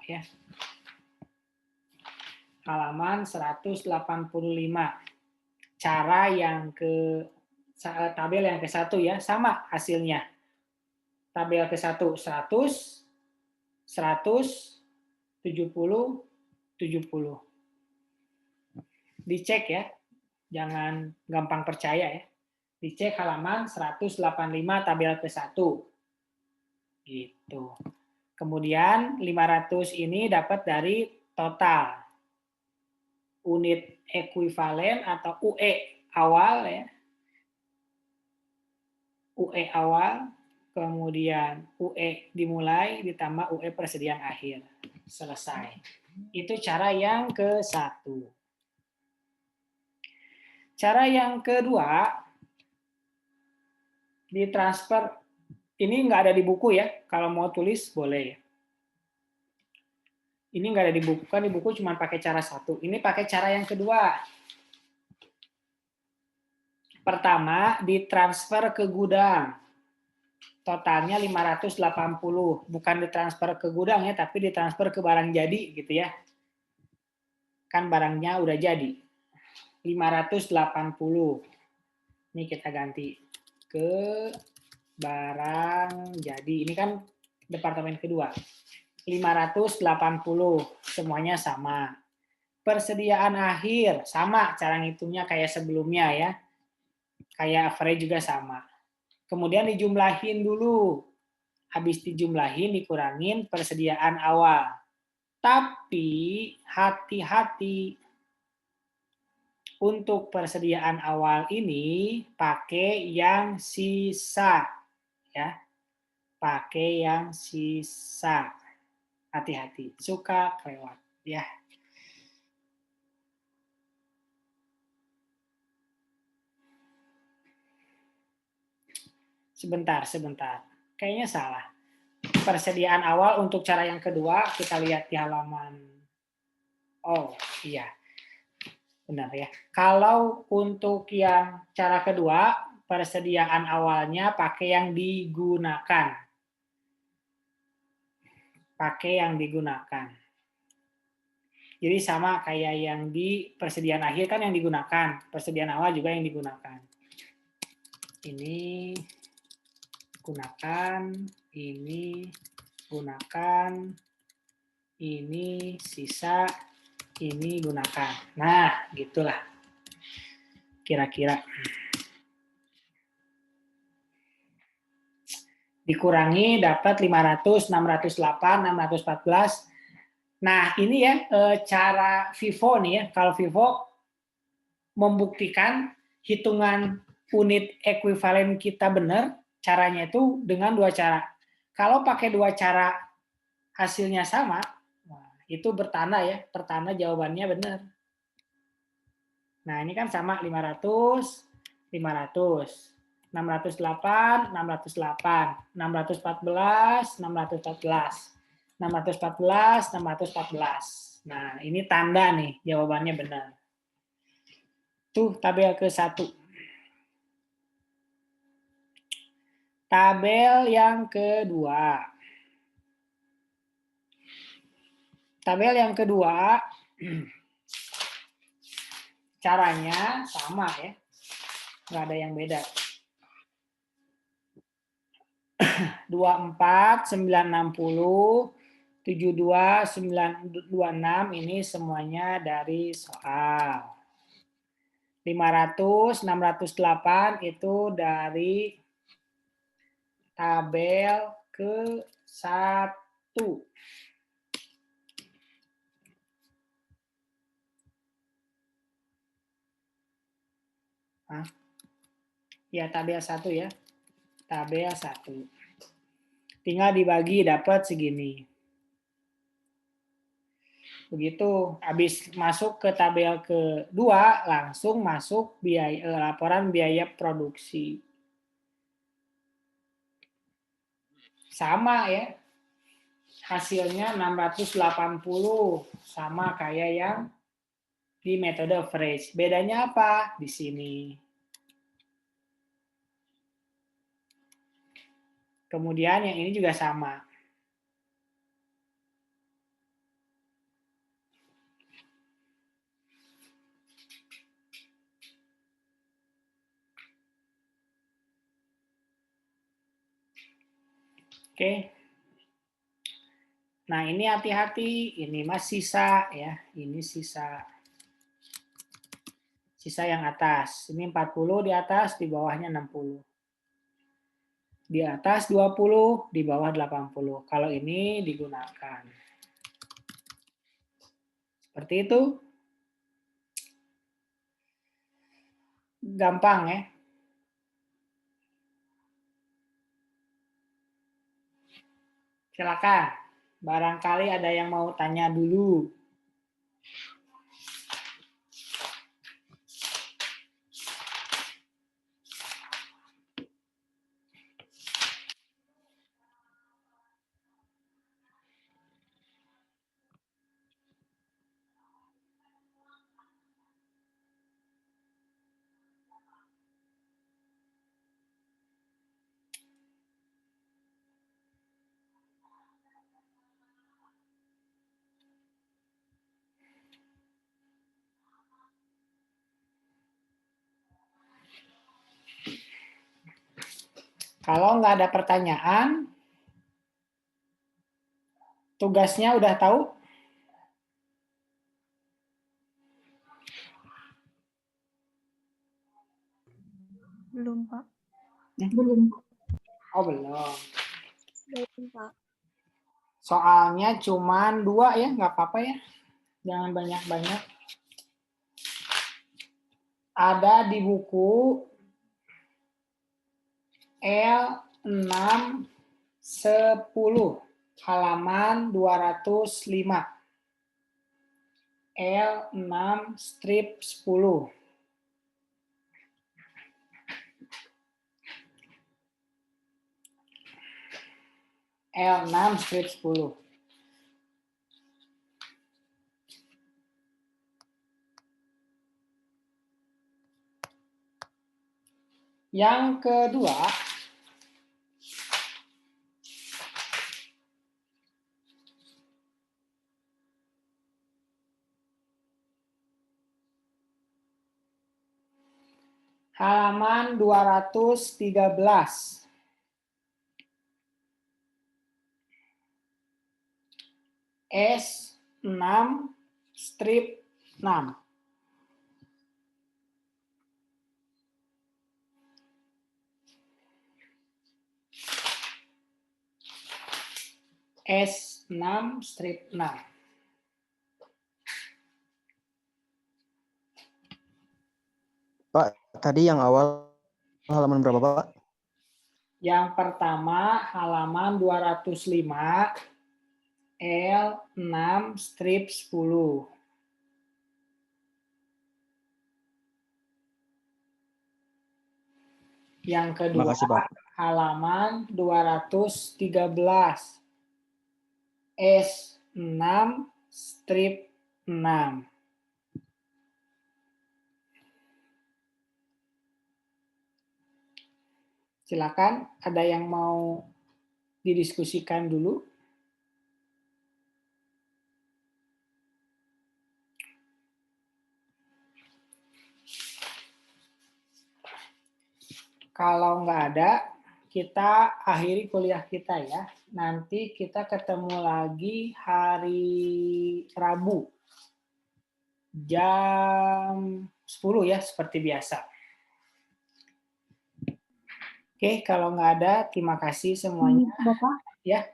ya. Halaman 185. Cara yang tabel yang ke-1 ya, sama hasilnya. Tabel ke-1 100 100 70 70. Dicek ya. Jangan gampang percaya ya. Dicek halaman 185 tabel ke-1. Gitu. Kemudian 500 ini dapat dari total unit ekuivalen atau UE awal ya. UE awal, kemudian UE dimulai ditambah UE persediaan akhir. Selesai. Itu cara yang ke-1. Cara yang kedua, ditransfer. Ini nggak ada di buku ya. Kalau mau tulis boleh. Ini nggak ada di buku. Kan di buku cuma pakai cara 1. Ini pakai cara yang kedua. Pertama, ditransfer ke gudang. Totalnya 580. Bukan ditransfer ke gudang ya, tapi ditransfer ke barang jadi gitu ya. Kan barangnya udah jadi. 580. Ini kita ganti ke barang jadi. Ini kan departemen kedua. 580. Semuanya sama. Persediaan akhir. Sama cara ngitungnya kayak sebelumnya ya. Kayak average juga sama. Kemudian dijumlahin dulu. Habis dijumlahin, dikurangin persediaan awal. Tapi hati-hati. Untuk persediaan awal ini pakai yang sisa. Ya. Pakai yang sisa. Hati-hati. Suka kelewat. Ya. Sebentar. Kayaknya salah. Persediaan awal untuk cara yang kedua, kita lihat di halaman. Oh, iya. Benar ya. Kalau untuk yang cara kedua, persediaan awalnya pakai yang digunakan. Pakai yang digunakan. Jadi sama kayak yang di persediaan akhir kan yang digunakan. Persediaan awal juga yang digunakan. Ini gunakan, ini gunakan, ini sisa, ini gunakan. Nah, gitulah. Kira-kira. Dikurangi dapat 500, 608, 614. Nah, ini ya cara Vivo nih ya. Kalau Vivo membuktikan hitungan unit ekuivalen kita benar, caranya itu dengan dua cara. Kalau pakai dua cara hasilnya sama, itu bertanda ya. Pertanda jawabannya benar. Nah, ini kan sama 500, 500. 608, 608, 614, 614, 614, 614. Nah, ini tanda nih, jawabannya benar. Tuh, tabel ke-1. Tabel yang kedua. Tabel yang kedua, caranya sama ya. Nggak ada yang beda. 24, 960, 72, 926 ini semuanya dari soal. 500, 608 itu dari tabel ke-1. Ya, tabel 1 ya. Tabel 1. Tinggal dibagi dapat segini. Begitu, habis masuk ke tabel kedua, langsung masuk biaya laporan biaya produksi. Sama ya. Hasilnya 680, sama kayak yang di metode average. Bedanya apa? Di sini. Kemudian yang ini juga sama. Oke. Nah, ini hati-hati, ini mas sisa ya, ini sisa. Sisa yang atas. Ini 40 di atas, di bawahnya 60. Di atas 20, di bawah 80. Kalau ini digunakan. Seperti itu. Gampang ya. Silakan. Barangkali ada yang mau tanya dulu. Kalau nggak ada pertanyaan, tugasnya udah tahu? Belum, Pak. Belum. Oh, belum. Belum, Pak. Soalnya cuman 2 ya, nggak apa-apa ya. Jangan banyak-banyak. Ada di buku L610, halaman 205. L6 strip 10. L6 strip 10. Yang kedua, halaman 213. S6 strip 6. S6 strip 6. Pak, tadi yang awal halaman berapa, Pak? Yang pertama halaman 205 L6 strip 10. Yang kedua Makasih, Pak. halaman 213 S6 strip 6. Silakan, ada yang mau didiskusikan dulu? Kalau nggak ada, kita akhiri kuliah kita ya. Nanti kita ketemu lagi hari Rabu. Jam 10 ya, seperti biasa. Oke, kalau nggak ada, terima kasih semuanya. Bapak, Ya.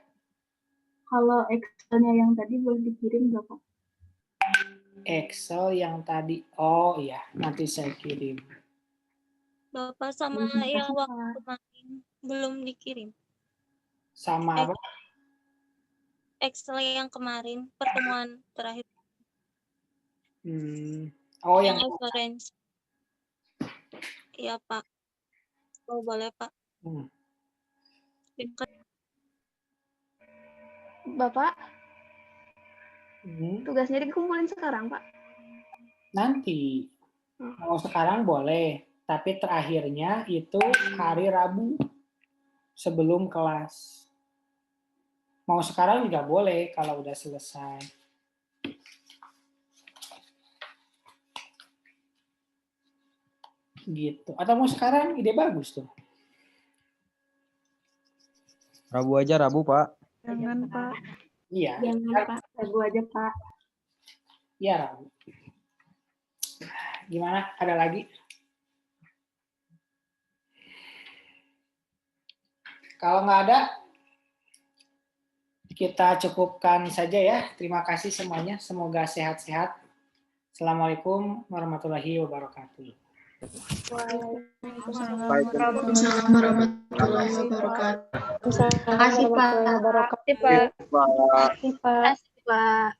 kalau Excel-nya yang tadi boleh dikirim, Bapak? Excel yang tadi, oh iya, nanti saya kirim. Bapak sama yang waktu kemarin belum dikirim. Sama apa? Excel yang kemarin, pertemuan terakhir. Oh, yang reference. Iya, Pak. Oh, boleh, Pak. Bapak, tugasnya dikumpulin sekarang, Pak? Nanti. Mau sekarang boleh, tapi terakhirnya itu hari Rabu sebelum kelas. Mau sekarang juga boleh kalau udah selesai. Gitu. Atau mau sekarang, ide bagus tuh. Rabu aja, Rabu, Pak. Jangan, Pak. Iya. Jangan, Pak. Rabu aja, Pak. Iya, Rabu. Gimana? Ada lagi? Kalau nggak ada, kita cukupkan saja ya. Terima kasih semuanya. Semoga sehat-sehat. Assalamualaikum warahmatullahi wabarakatuh. Waalaikumsalam warahmatullahi wabarakatuh. Terima kasih, Pak. Terima kasih, Pak. Terima kasih, Pak.